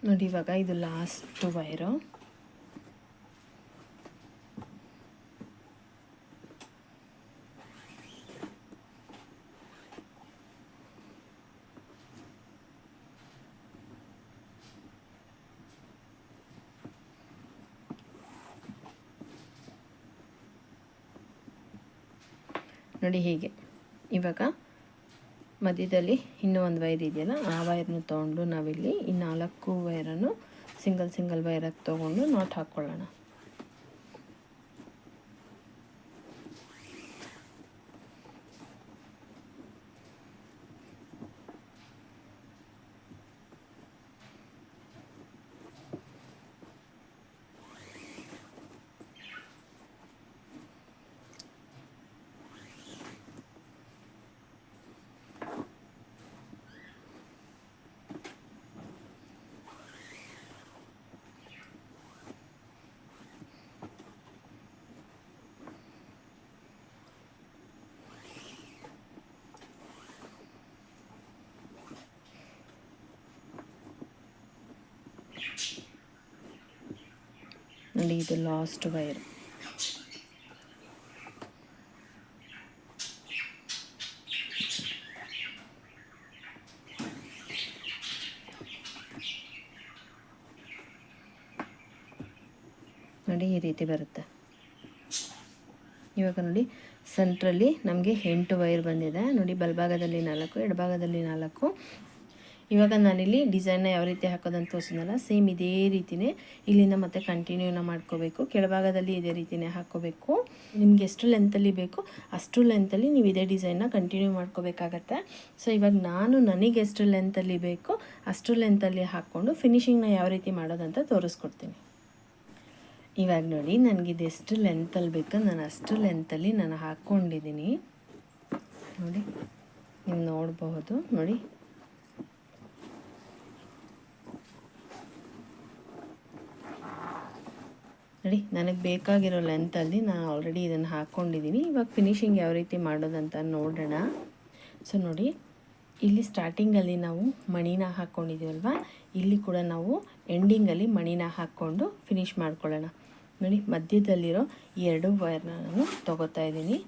ನೋಡಿ ಇವಾಗ ಇದು ಲಾಸ್ಟ್ ವೈರು. ನೋಡಿ ಹೀಗೆ. ಇವಾಗ ಮಧ್ಯದಲ್ಲಿ ಇನ್ನೂ ಒಂದು ವೈರ್ ಇದೆಯಲ್ಲ, ಆ ವೈರ್ನ ತೊಗೊಂಡು ನಾವಿಲ್ಲಿ ಈ 4 ವೈರನ್ನು ಸಿಂಗಲ್ ವೈರಾಗಿ ತೊಗೊಂಡು ನಾಟ್ ಹಾಕ್ಕೊಳ್ಳೋಣ. ನೋಡಿ ಇದು ಲಾಸ್ಟ್ ವೈರ್. ನೋಡಿ ಈ ರೀತಿ ಬರುತ್ತೆ. ಇವಾಗ ನೋಡಿ ಸೆಂಟ್ರಲ್ಲಿ ನಮಗೆ 8 ವೈರ್ ಬಂದಿದೆ. ನೋಡಿ ಬಲಭಾಗದಲ್ಲಿ 4, ಎಡಭಾಗದಲ್ಲಿ 4. ಇವಾಗ ನಾನಿಲ್ಲಿ ಡಿಸೈನ್ನ ಯಾವ ರೀತಿ ಹಾಕೋದಂತ ತೋರಿಸಿದ್ನಲ್ಲ, ಸೇಮ್ ಇದೇ ರೀತಿಯೇ ಇಲ್ಲಿಂದ ಮತ್ತೆ ಕಂಟಿನ್ಯೂನ ಮಾಡ್ಕೋಬೇಕು. ಕೆಳಭಾಗದಲ್ಲಿ ಇದೇ ರೀತಿಯೇ ಹಾಕ್ಕೋಬೇಕು. ನಿಮಗೆ ಎಷ್ಟು ಲೆಂತಲ್ಲಿ ಬೇಕು ಅಷ್ಟು ಲೆಂತಲ್ಲಿ ನೀವು ಇದೇ ಡಿಸೈನ್ನ ಕಂಟಿನ್ಯೂ ಮಾಡ್ಕೋಬೇಕಾಗತ್ತೆ. ಸೊ ಇವಾಗ ನನಗೆ ಎಷ್ಟು ಲೆಂತಲ್ಲಿ ಬೇಕು ಅಷ್ಟು ಲೆಂತಲ್ಲಿ ಹಾಕ್ಕೊಂಡು ಫಿನಿಶಿಂಗ್ನ ಯಾವ ರೀತಿ ಮಾಡೋದಂತ ತೋರಿಸ್ಕೊಡ್ತೀನಿ. ಇವಾಗ ನೋಡಿ ನನಗಿದು ಎಷ್ಟು ಲೆಂತಲ್ಲಿ ಬೇಕೋ ನಾನು ಅಷ್ಟು ಲೆಂತಲ್ಲಿ ನಾನು ಹಾಕ್ಕೊಂಡಿದ್ದೀನಿ. ನೋಡಿ ನೀವು ನೋಡಬಹುದು. ನೋಡಿ ನನಗೆ ಬೇಕಾಗಿರೋ ಲೆಂತಲ್ಲಿ ನಾನು ಆಲ್ರೆಡಿ ಇದನ್ನು ಹಾಕ್ಕೊಂಡಿದ್ದೀನಿ. ಇವಾಗ ಫಿನಿಶಿಂಗ್ ಯಾವ ರೀತಿ ಮಾಡೋದಂತ ನೋಡೋಣ. ಸೊ ನೋಡಿ, ಇಲ್ಲಿ ಸ್ಟಾರ್ಟಿಂಗಲ್ಲಿ ನಾವು ಮಣಿನ ಹಾಕ್ಕೊಂಡಿದ್ದೀವಲ್ವ, ಇಲ್ಲಿ ಕೂಡ ನಾವು ಎಂಡಿಂಗಲ್ಲಿ ಮಣಿನ ಹಾಕ್ಕೊಂಡು ಫಿನಿಶ್ ಮಾಡ್ಕೊಳ್ಳೋಣ. ನೋಡಿ, ಮಧ್ಯದಲ್ಲಿರೋ ಈ 2 ವೈರ್ನ ನಾನು ತೊಗೋತಾ ಇದ್ದೀನಿ.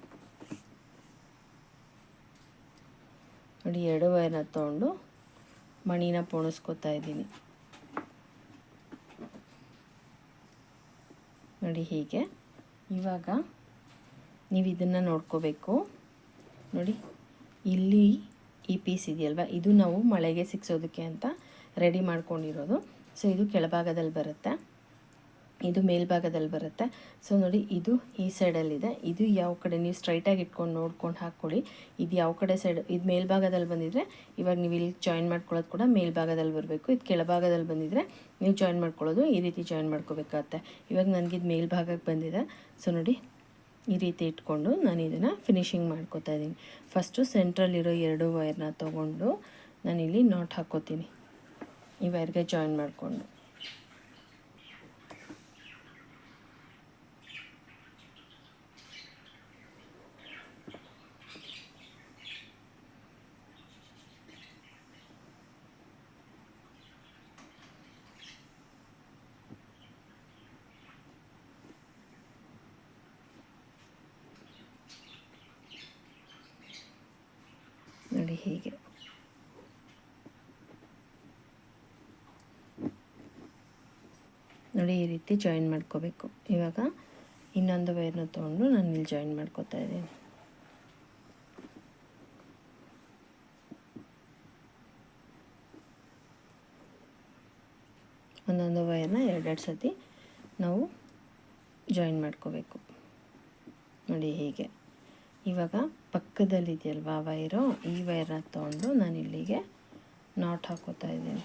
ನೋಡಿ, 2 ವೈರ್ನ ತೊಗೊಂಡು ಮಣಿನ ಪೋಣಿಸ್ಕೊತಾ ಇದ್ದೀನಿ. ನೋಡಿ ಹೀಗೆ. ಇವಾಗ ನೀವು ಇದನ್ನು ನೋಡ್ಕೋಬೇಕು. ನೋಡಿ, ಇಲ್ಲಿ ಈ ಪೀಸ್ ಇದೆಯಲ್ವ, ಇದು ನಾವು ಮಳೆಗೆ ಸಿಕ್ಸೋದಕ್ಕೆ ಅಂತ ರೆಡಿ ಮಾಡ್ಕೊಂಡಿರೋದು. ಸೊ ಇದು ಕೆಳಭಾಗದಲ್ಲಿ ಬರುತ್ತೆ, ಇದು ಮೇಲ್ಭಾಗದಲ್ಲಿ ಬರುತ್ತೆ. ಸೊ ನೋಡಿ, ಇದು ಈ ಸೈಡಲ್ಲಿದೆ. ಇದು ಯಾವ ಕಡೆ ನೀವು ಸ್ಟ್ರೈಟಾಗಿ ಇಟ್ಕೊಂಡು ನೋಡ್ಕೊಂಡು ಹಾಕ್ಕೊಳ್ಳಿ. ಇದು ಯಾವ ಕಡೆ ಸೈಡ್, ಇದು ಮೇಲ್ಭಾಗದಲ್ಲಿ ಬಂದಿದ್ರೆ ಇವಾಗ ನೀವು ಇಲ್ಲಿ ಜಾಯಿನ್ ಮಾಡ್ಕೊಳ್ಳೋದು ಕೂಡ ಮೇಲ್ಭಾಗದಲ್ಲಿ ಬರಬೇಕು. ಇದು ಕೆಳಭಾಗದಲ್ಲಿ ಬಂದಿದ್ರೆ ನೀವು ಜಾಯಿನ್ ಮಾಡ್ಕೊಳ್ಳೋದು ಈ ರೀತಿ ಜಾಯಿನ್ ಮಾಡ್ಕೋಬೇಕಾಗತ್ತೆ. ಇವಾಗ ನನಗಿದು ಮೇಲ್ಭಾಗಕ್ಕೆ ಬಂದಿದೆ. ಸೊ ನೋಡಿ, ಈ ರೀತಿ ಇಟ್ಕೊಂಡು ನಾನು ಇದನ್ನು ಫಿನಿಶಿಂಗ್ ಮಾಡ್ಕೋತಾ ಇದ್ದೀನಿ. ಫಸ್ಟು ಸೆಂಟ್ರಲ್ಲಿರೋ 2 ವೈರ್ನ ತೊಗೊಂಡು ನಾನಿಲ್ಲಿ ನಾಟ್ ಹಾಕ್ಕೋತೀನಿ, ಈ ವೈರ್ಗೆ ಜಾಯಿನ್ ಮಾಡಿಕೊಂಡು. ನೋಡಿ ಹೀಗೆ. ನೋಡಿ, ಈ ರೀತಿ ಜಾಯಿನ್ ಮಾಡ್ಕೋಬೇಕು. ಇವಾಗ ಇನ್ನೊಂದು ವೈರ್ನ ತೊಗೊಂಡು ನಾನು ಇಲ್ಲಿ ಜಾಯಿನ್ ಮಾಡ್ಕೋತಾ ಇದ್ದೀನಿ. ಒಂದೊಂದು ವೈರ್ನ 2 ಸತಿ ನಾವು ಜಾಯಿನ್ ಮಾಡ್ಕೋಬೇಕು. ನೋಡಿ ಹೀಗೆ. ಇವಾಗ ಪಕ್ಕದಲ್ಲಿದೆಯಲ್ವಾ ವೈರು, ಈ ವೈರ್ನ ತೊಗೊಂಡು ನಾನು ಇಲ್ಲಿಗೆ ನಾಟ್ ಹಾಕೋತಾ ಇದ್ದೀನಿ.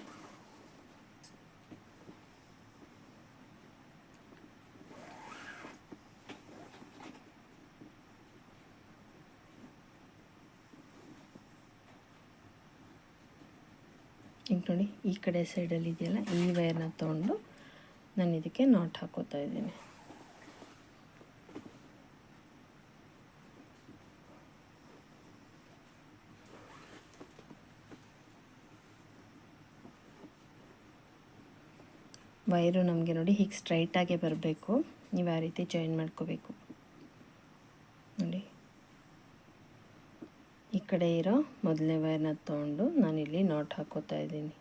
ಈಗ ನೋಡಿ, ಈ ಕಡೆ ಸೈಡಲ್ಲಿ ಇದೆಯಲ್ಲ, ಈ ವೈರ್ನ ತೊಗೊಂಡು ನಾನು ಇದಕ್ಕೆ ನಾಟ್ ಹಾಕೋತಾ ಇದ್ದೀನಿ. ವೈರು ನಮಗೆ ನೋಡಿ ಹೀಗೆ ಸ್ಟ್ರೈಟಾಗೆ ಬರಬೇಕು. ನೀವು ಆ ರೀತಿ ಜಾಯಿನ್ ಮಾಡ್ಕೋಬೇಕು. ನೋಡಿ, ಈ ಕಡೆ ಇರೋ ಮೊದಲನೇ ವೈರ್ನ ತೊಗೊಂಡು ನಾನಿಲ್ಲಿ ನಾಟ್ ಹಾಕೋತಾ ಇದ್ದೀನಿ.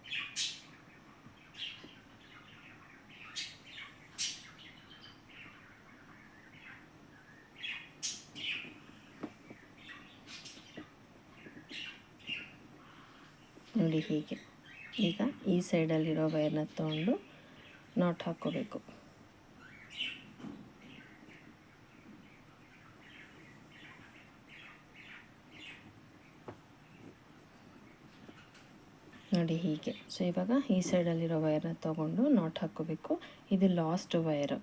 ನೋಡಿ ಹೀಗೆ. ಈಗ ಈ ಸೈಡಲ್ಲಿರೋ ವೈರ್ನ ತೊಗೊಂಡು ನಾಟ್ ಹಾಕ್ಕೋಬೇಕು. ನೋಡಿ ಹೀಗೆ. ಸೊ ಇವಾಗ ಈ ಸೈಡಲ್ಲಿರೋ ವೈರ್ನ ತೊಗೊಂಡು ನಾಟ್ ಹಾಕ್ಕೋಬೇಕು. ಇದು ಲಾಸ್ಟ್ ವೈರು.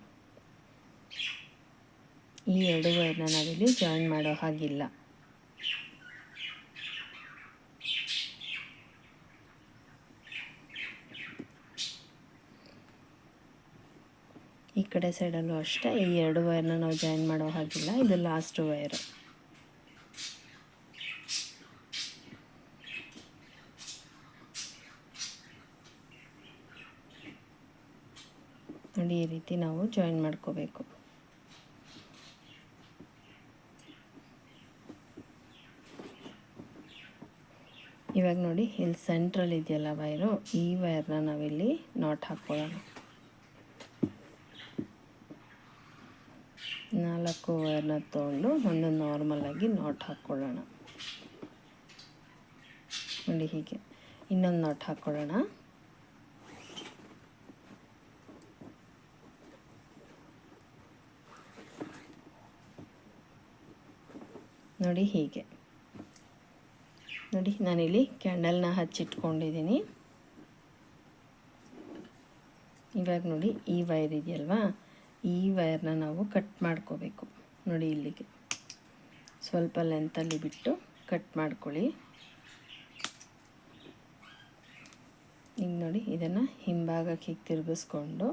ಈ 2 ವೈರ್ನ ನಾವಿಲ್ಲಿ ಜಾಯಿನ್ ಮಾಡೋ ಹಾಗಿಲ್ಲ. ಈ ಕಡೆ ಸೈಡಲ್ಲೂ ಅಷ್ಟೇ, ಈ 2 ವೈರ್ನ ನಾವು ಜಾಯಿನ್ ಮಾಡೋ ಹಾಗಿಲ್ಲ. ಇದು ಲಾಸ್ಟ್ ವೈರು. ನೋಡಿ, ಈ ರೀತಿ ನಾವು ಜಾಯಿನ್ ಮಾಡ್ಕೋಬೇಕು. ಇವಾಗ ನೋಡಿ, ಇಲ್ಲಿ ಸೆಂಟ್ರಲ್ ಇದೆಯಲ್ಲ ವೈರು, ಈ ವೈರ್ನ ನಾವಿಲ್ಲಿ ನಾಟ್ ಹಾಕ್ಕೊಳ್ಳೋಣ. 4 ವೈರ್ನ ತೊಗೊಂಡು ಒಂದು ನಾರ್ಮಲಾಗಿ ನಾಟ್ ಹಾಕ್ಕೊಳ್ಳೋಣ. ನೋಡಿ ಹೀಗೆ. ಇನ್ನೊಂದು ನಾಟ್ ಹಾಕ್ಕೊಳ್ಳೋಣ. ನೋಡಿ ಹೀಗೆ. ನೋಡಿ, ನಾನಿಲ್ಲಿ ಕ್ಯಾಂಡಲ್ನ ಹಚ್ಚಿಟ್ಕೊಂಡಿದ್ದೀನಿ. ಇವಾಗ ನೋಡಿ, ಈ ವೈರ್ ಇದೆಯಲ್ವಾ, ಈ ವೈರ್ನ ನಾವು ಕಟ್ ಮಾಡ್ಕೋಬೇಕು. ನೋಡಿ, ಇಲ್ಲಿಗೆ ಸ್ವಲ್ಪ ಲೆಂತಲ್ಲಿ ಬಿಟ್ಟು ಕಟ್ ಮಾಡ್ಕೊಳ್ಳಿ. ಈಗ ನೋಡಿ ಇದನ್ನು ಹಿಂಭಾಗಕ್ಕೆ ಹೀಗೆ ತಿರುಗಿಸ್ಕೊಂಡು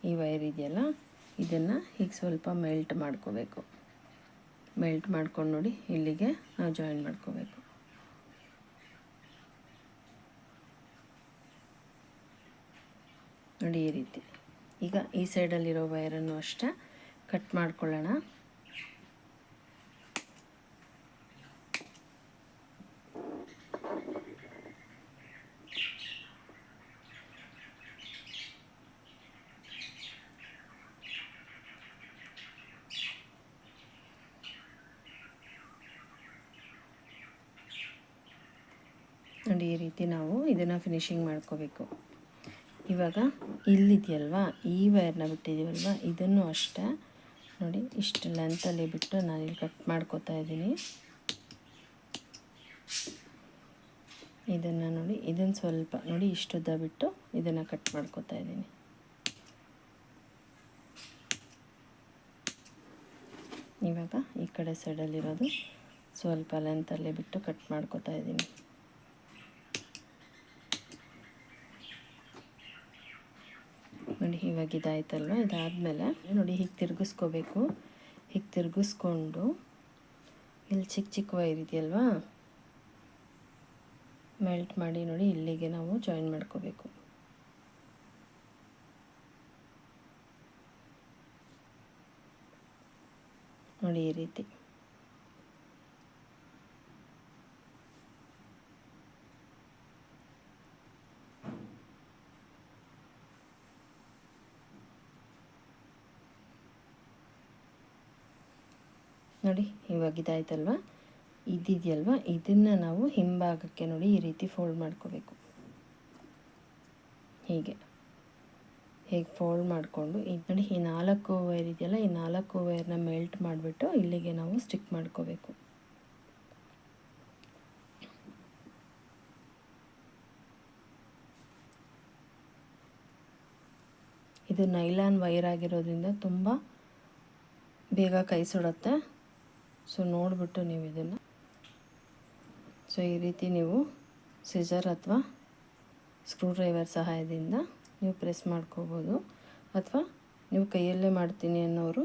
ಈ ವೈರ್ ಇದೆಯಲ್ಲ ಇದನ್ನು ಹೀಗೆ ಸ್ವಲ್ಪ ಮೆಲ್ಟ್ ಮಾಡ್ಕೋಬೇಕು. ಮೆಲ್ಟ್ ಮಾಡ್ಕೊಂಡು ನೋಡಿ ಇಲ್ಲಿಗೆ ನಾವು ಜಾಯಿನ್ ಮಾಡ್ಕೋಬೇಕು. ನೋಡಿ ಈ ರೀತಿ. ಈಗ ಈ ಸೈಡಲ್ಲಿರೋ ವೈರನ್ನು ಅಷ್ಟೇ ಕಟ್ ಮಾಡ್ಕೊಳ್ಳೋಣ. ನೋಡಿ ಈ ರೀತಿ ನಾವು ಇದನ್ನು ಫಿನಿಶಿಂಗ್ ಮಾಡ್ಕೋಬೇಕು. ಇವಾಗ ಇಲ್ಲಿದೆಯಲ್ವಾ ಈ ವೈರ್ನ ಬಿಟ್ಟಿದ್ದೀವಲ್ವ ಇದನ್ನು ಅಷ್ಟೇ ನೋಡಿ ಇಷ್ಟು ಲೆಂತಲ್ಲಿ ಬಿಟ್ಟು ನಾನಿಲ್ಲಿ ಕಟ್ ಮಾಡ್ಕೋತಾ ಇದ್ದೀನಿ. ಇದನ್ನು ನೋಡಿ ಇದನ್ನು ಸ್ವಲ್ಪ ನೋಡಿ ಇಷ್ಟುದ್ದ ಬಿಟ್ಟು ಇದನ್ನು ಕಟ್ ಮಾಡ್ಕೋತಾ ಇದ್ದೀನಿ. ಇವಾಗ ಈ ಕಡೆ ಸೈಡಲ್ಲಿರೋದು ಸ್ವಲ್ಪ ಲೆಂತಲ್ಲೇ ಬಿಟ್ಟು ಕಟ್ ಮಾಡ್ಕೋತಾ ಇದ್ದೀನಿ. ನೋಡಿ ಇವಾಗ ಇದಾಯ್ತಲ್ವ. ಇದಾದಮೇಲೆ ನೋಡಿ ಹೀಗೆ ತಿರುಗಿಸ್ಕೋಬೇಕು. ಹೀಗೆ ತಿರುಗಿಸ್ಕೊಂಡು ಇಲ್ಲಿ ಚಿಕ್ಕ ಚಿಕ್ಕ ವೈರ್ ಇದೆಯಲ್ವಾ ಮೆಲ್ಟ್ ಮಾಡಿ ನೋಡಿ ಇಲ್ಲಿಗೆ ನಾವು ಜಾಯಿನ್ ಮಾಡ್ಕೋಬೇಕು. ನೋಡಿ ಈ ರೀತಿ. ನೋಡಿ ಇವಾಗ ಇದಾಯ್ತಲ್ವ. ಇದಿದೆಯಲ್ವ ಇದನ್ನು ನಾವು ಹಿಂಭಾಗಕ್ಕೆ ನೋಡಿ ಈ ರೀತಿ ಫೋಲ್ಡ್ ಮಾಡ್ಕೋಬೇಕು. ಹೀಗೆ ಫೋಲ್ಡ್ ಮಾಡಿಕೊಂಡು ಇದು ನೋಡಿ ಈ 4 ವೈರ್ ಇದೆಯಲ್ಲ ಈ 4 ವೈರ್ನ ಮೆಲ್ಟ್ ಮಾಡಿಬಿಟ್ಟು ಇಲ್ಲಿಗೆ ನಾವು ಸ್ಟಿಕ್ ಮಾಡ್ಕೋಬೇಕು. ಇದು ನೈಲಾನ್ ವೈರ್ ಆಗಿರೋದ್ರಿಂದ ತುಂಬ ಬೇಗ ಕೈ ಸುಡುತ್ತೆ. ಸೊ ನೋಡಿಬಿಟ್ಟು ನೀವು ಇದನ್ನು ಈ ರೀತಿ ನೀವು ಸಿಸರ್ ಅಥವಾ ಸ್ಕ್ರೂ ಡ್ರೈವರ್ ಸಹಾಯದಿಂದ ನೀವು ಪ್ರೆಸ್ ಮಾಡ್ಕೋಬೋದು. ಅಥವಾ ನೀವು ಕೈಯಲ್ಲೇ ಮಾಡ್ತೀನಿ ಅನ್ನೋರು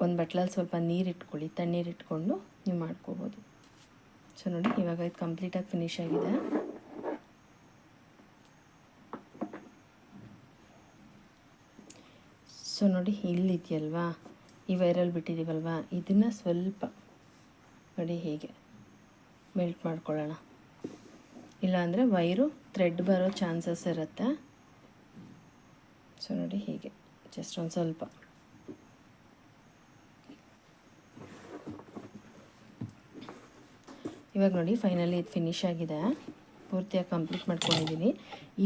ಒಂದು ಬಟ್ಲಲ್ಲಿ ಸ್ವಲ್ಪ ನೀರು ಇಟ್ಕೊಳ್ಳಿ, ತಣ್ಣೀರು ಇಟ್ಕೊಂಡು ನೀವು ಮಾಡ್ಕೋಬೋದು. ಸೊ ನೋಡಿ ಇವಾಗ ಇದು ಕಂಪ್ಲೀಟಾಗಿ ಫಿನಿಶ್ ಆಗಿದೆ. ಸೊ ನೋಡಿ ಇಲ್ಲಿದೆಯಲ್ವಾ ಈ ವೈರಲ್ಲಿ ಬಿಟ್ಟಿದ್ದೀವಲ್ವಾ ಇದನ್ನು ಸ್ವಲ್ಪ ನೋಡಿ ಹೀಗೆ ಮೆಲ್ಟ್ ಮಾಡ್ಕೊಳ್ಳೋಣ. ಇಲ್ಲಾಂದರೆ ವೈರು ಥ್ರೆಡ್ ಬರೋ ಚಾನ್ಸಸ್ ಇರುತ್ತೆ. ಸೊ ನೋಡಿ ಹೀಗೆ ಜಸ್ಟ್ ಒಂದು ಸ್ವಲ್ಪ ಇವಾಗ ನೋಡಿ ಫೈನಲಿ ಇದು ಫಿನಿಶ್ ಆಗಿದೆ. ಪೂರ್ತಿಯಾಗಿ ಕಂಪ್ಲೀಟ್ ಮಾಡ್ಕೊಂಡಿದ್ದೀನಿ.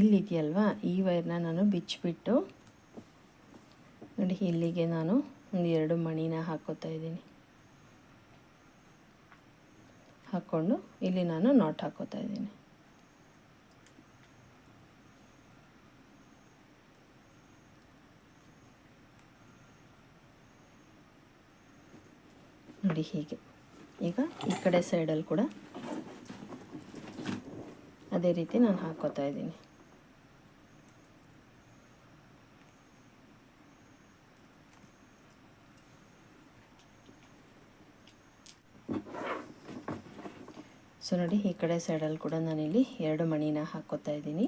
ಇಲ್ಲಿದೆಯಲ್ವಾ ಈ ವೈರ್ನ ನಾನು ಬಿಚ್ಚಿಬಿಟ್ಟು ನೋಡಿ ಇಲ್ಲಿಗೆ ನಾನು ಒಂದು 2 ಮಣಿನ ಹಾಕ್ಕೋತಾ ಇದ್ದೀನಿ. ಹಾಕ್ಕೊಂಡು ಇಲ್ಲಿ ನಾನು ನಾಟ್ ಹಾಕ್ಕೋತಾ ಇದ್ದೀನಿ. ನೋಡಿ ಹೀಗೆ. ಈಗ ಈ ಕಡೆ ಸೈಡಲ್ಲಿ ಕೂಡ ಅದೇ ರೀತಿ ನಾನು ಹಾಕ್ಕೋತಾ ಇದ್ದೀನಿ. ಸೊ ನೋಡಿ ಈ ಕಡೆ ಸೈಡಲ್ಲಿ ಕೂಡ ನಾನಿಲ್ಲಿ 2 ಮಣಿನ ಹಾಕ್ಕೋತಾ ಇದ್ದೀನಿ.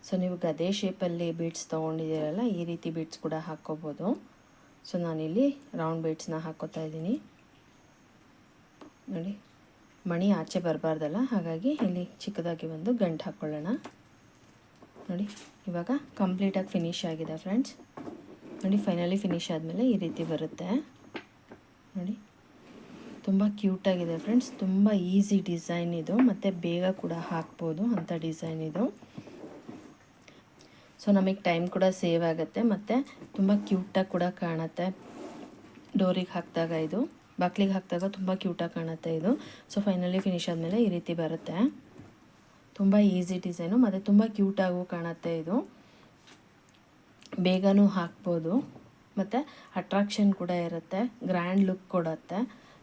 ಸೊ ನೀವು ಗದೆ ಶೇಪಲ್ಲಿ ಬೀಡ್ಸ್ ತೊಗೊಂಡಿದ್ದೀರಲ್ಲ ಈ ರೀತಿ ಬೀಡ್ಸ್ ಕೂಡ ಹಾಕ್ಕೋಬೋದು. ಸೊ ನಾನಿಲ್ಲಿ ರೌಂಡ್ ಬೀಡ್ಸ್ನ ಹಾಕ್ಕೋತಾ ಇದ್ದೀನಿ. ನೋಡಿ ಮಣಿ ಆಚೆ ಬರಬಾರ್ದಲ್ಲ, ಹಾಗಾಗಿ ಇಲ್ಲಿ ಚಿಕ್ಕದಾಗಿ ಒಂದು ಗಂಟು ಹಾಕ್ಕೊಳ್ಳೋಣ. ನೋಡಿ ಇವಾಗ ಕಂಪ್ಲೀಟಾಗಿ ಫಿನಿಶ್ ಆಗಿದೆ ಫ್ರೆಂಡ್ಸ್. ನೋಡಿ ಫೈನಲಿ ಫಿನಿಶ್ ಆದಮೇಲೆ ಈ ರೀತಿ ಬರುತ್ತೆ. ನೋಡಿ ತುಂಬ ಕ್ಯೂಟಾಗಿದೆ ಫ್ರೆಂಡ್ಸ್. ತುಂಬ ಈಸಿ ಡಿಸೈನ್ ಇದು, ಮತ್ತು ಬೇಗ ಕೂಡ ಹಾಕ್ಬೋದು ಅಂಥ ಡಿಸೈನ್ ಇದು. ಸೊ ನಮಗೆ ಟೈಮ್ ಕೂಡ ಸೇವ್ ಆಗುತ್ತೆ ಮತ್ತು ತುಂಬ ಕ್ಯೂಟಾಗಿ ಕೂಡ ಕಾಣುತ್ತೆ. ಡೋರಿಗೆ ಹಾಕಿದಾಗ ಇದು ಬಾಕ್ಲಿಗೆ ಹಾಕಿದಾಗ ತುಂಬ ಕ್ಯೂಟಾಗಿ ಕಾಣುತ್ತೆ ಇದು. ಸೊ ಫೈನಲಿ ಫಿನಿಶ್ ಆದಮೇಲೆ ಈ ರೀತಿ ಬರುತ್ತೆ. ತುಂಬ ಈಸಿ ಡಿಸೈನು ಮತ್ತು ತುಂಬ ಕ್ಯೂಟಾಗೂ ಕಾಣುತ್ತೆ ಇದು. ಬೇಗನೂ ಹಾಕ್ಬೋದು ಮತ್ತು ಅಟ್ರಾಕ್ಷನ್ ಕೂಡ ಇರುತ್ತೆ, ಗ್ರ್ಯಾಂಡ್ ಲುಕ್ ಕೊಡುತ್ತೆ.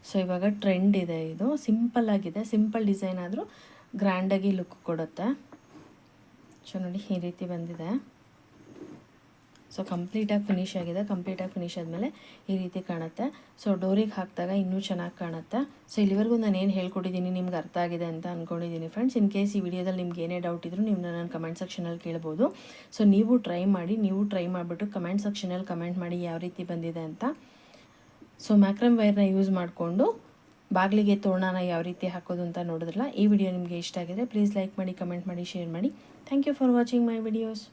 ಸೊ ಇವಾಗ ಟ್ರೆಂಡ್ ಇದೆ ಇದು. ಸಿಂಪಲ್ ಆಗಿದೆ, ಸಿಂಪಲ್ ಡಿಸೈನ್ ಆದರೂ ಗ್ರ್ಯಾಂಡಾಗಿ ಲುಕ್ ಕೊಡುತ್ತೆ. ಸೊ ನೋಡಿ ಈ ರೀತಿ ಬಂದಿದೆ. ಸೊ ಕಂಪ್ಲೀಟಾಗಿ ಫಿನಿಶ್ ಆಗಿದೆ. ಕಂಪ್ಲೀಟಾಗಿ ಫಿನಿಶ್ ಆದಮೇಲೆ ಈ ರೀತಿ ಕಾಣುತ್ತೆ. ಸೊ ಡೋರಿಗೆ ಹಾಕಿದಾಗ ಇನ್ನೂ ಚೆನ್ನಾಗಿ ಕಾಣುತ್ತೆ. ಸೊ ಇಲ್ಲಿವರೆಗೂ ನಾನು ಏನು ಹೇಳ್ಕೊಟ್ಟಿದ್ದೀನಿ ನಿಮ್ಗೆ ಅರ್ಥ ಆಗಿದೆ ಅಂತ ಅಂದ್ಕೊಂಡಿದ್ದೀನಿ ಫ್ರೆಂಡ್ಸ್. ಇನ್ ಕೇಸ್ ಈ ವಿಡಿಯೋದಲ್ಲಿ ನಿಮ್ಗೆ ಏನೇ ಡೌಟ್ ಇದ್ದರೂ ನೀವು ನನ್ನ ಕಮೆಂಟ್ ಸೆಕ್ಷನಲ್ಲಿ ಕೇಳ್ಬೋದು. ಸೊ ನೀವು ಟ್ರೈ ಮಾಡಿಬಿಟ್ಟು ಕಮೆಂಟ್ ಸೆಕ್ಷನಲ್ಲಿ ಕಮೆಂಟ್ ಮಾಡಿ ಯಾವ ರೀತಿ ಬಂದಿದೆ ಅಂತ. ಸೊ ಮ್ಯಾಕ್ರಮ್ ವೈರ್ನ ಯೂಸ್ ಮಾಡಿಕೊಂಡು ಬಾಗಿಲಿಗೆ ತೋರಣನ ಯಾವ ರೀತಿ ಹಾಕೋದು ಅಂತ ನೋಡಿದ್ರಲ್ಲ. ಈ ವಿಡಿಯೋ ನಿಮಗೆ ಇಷ್ಟ ಆಗಿದೆ ಪ್ಲೀಸ್ ಲೈಕ್ ಮಾಡಿ, ಕಮೆಂಟ್ ಮಾಡಿ, ಶೇರ್ ಮಾಡಿ. Thank you for watching my videos.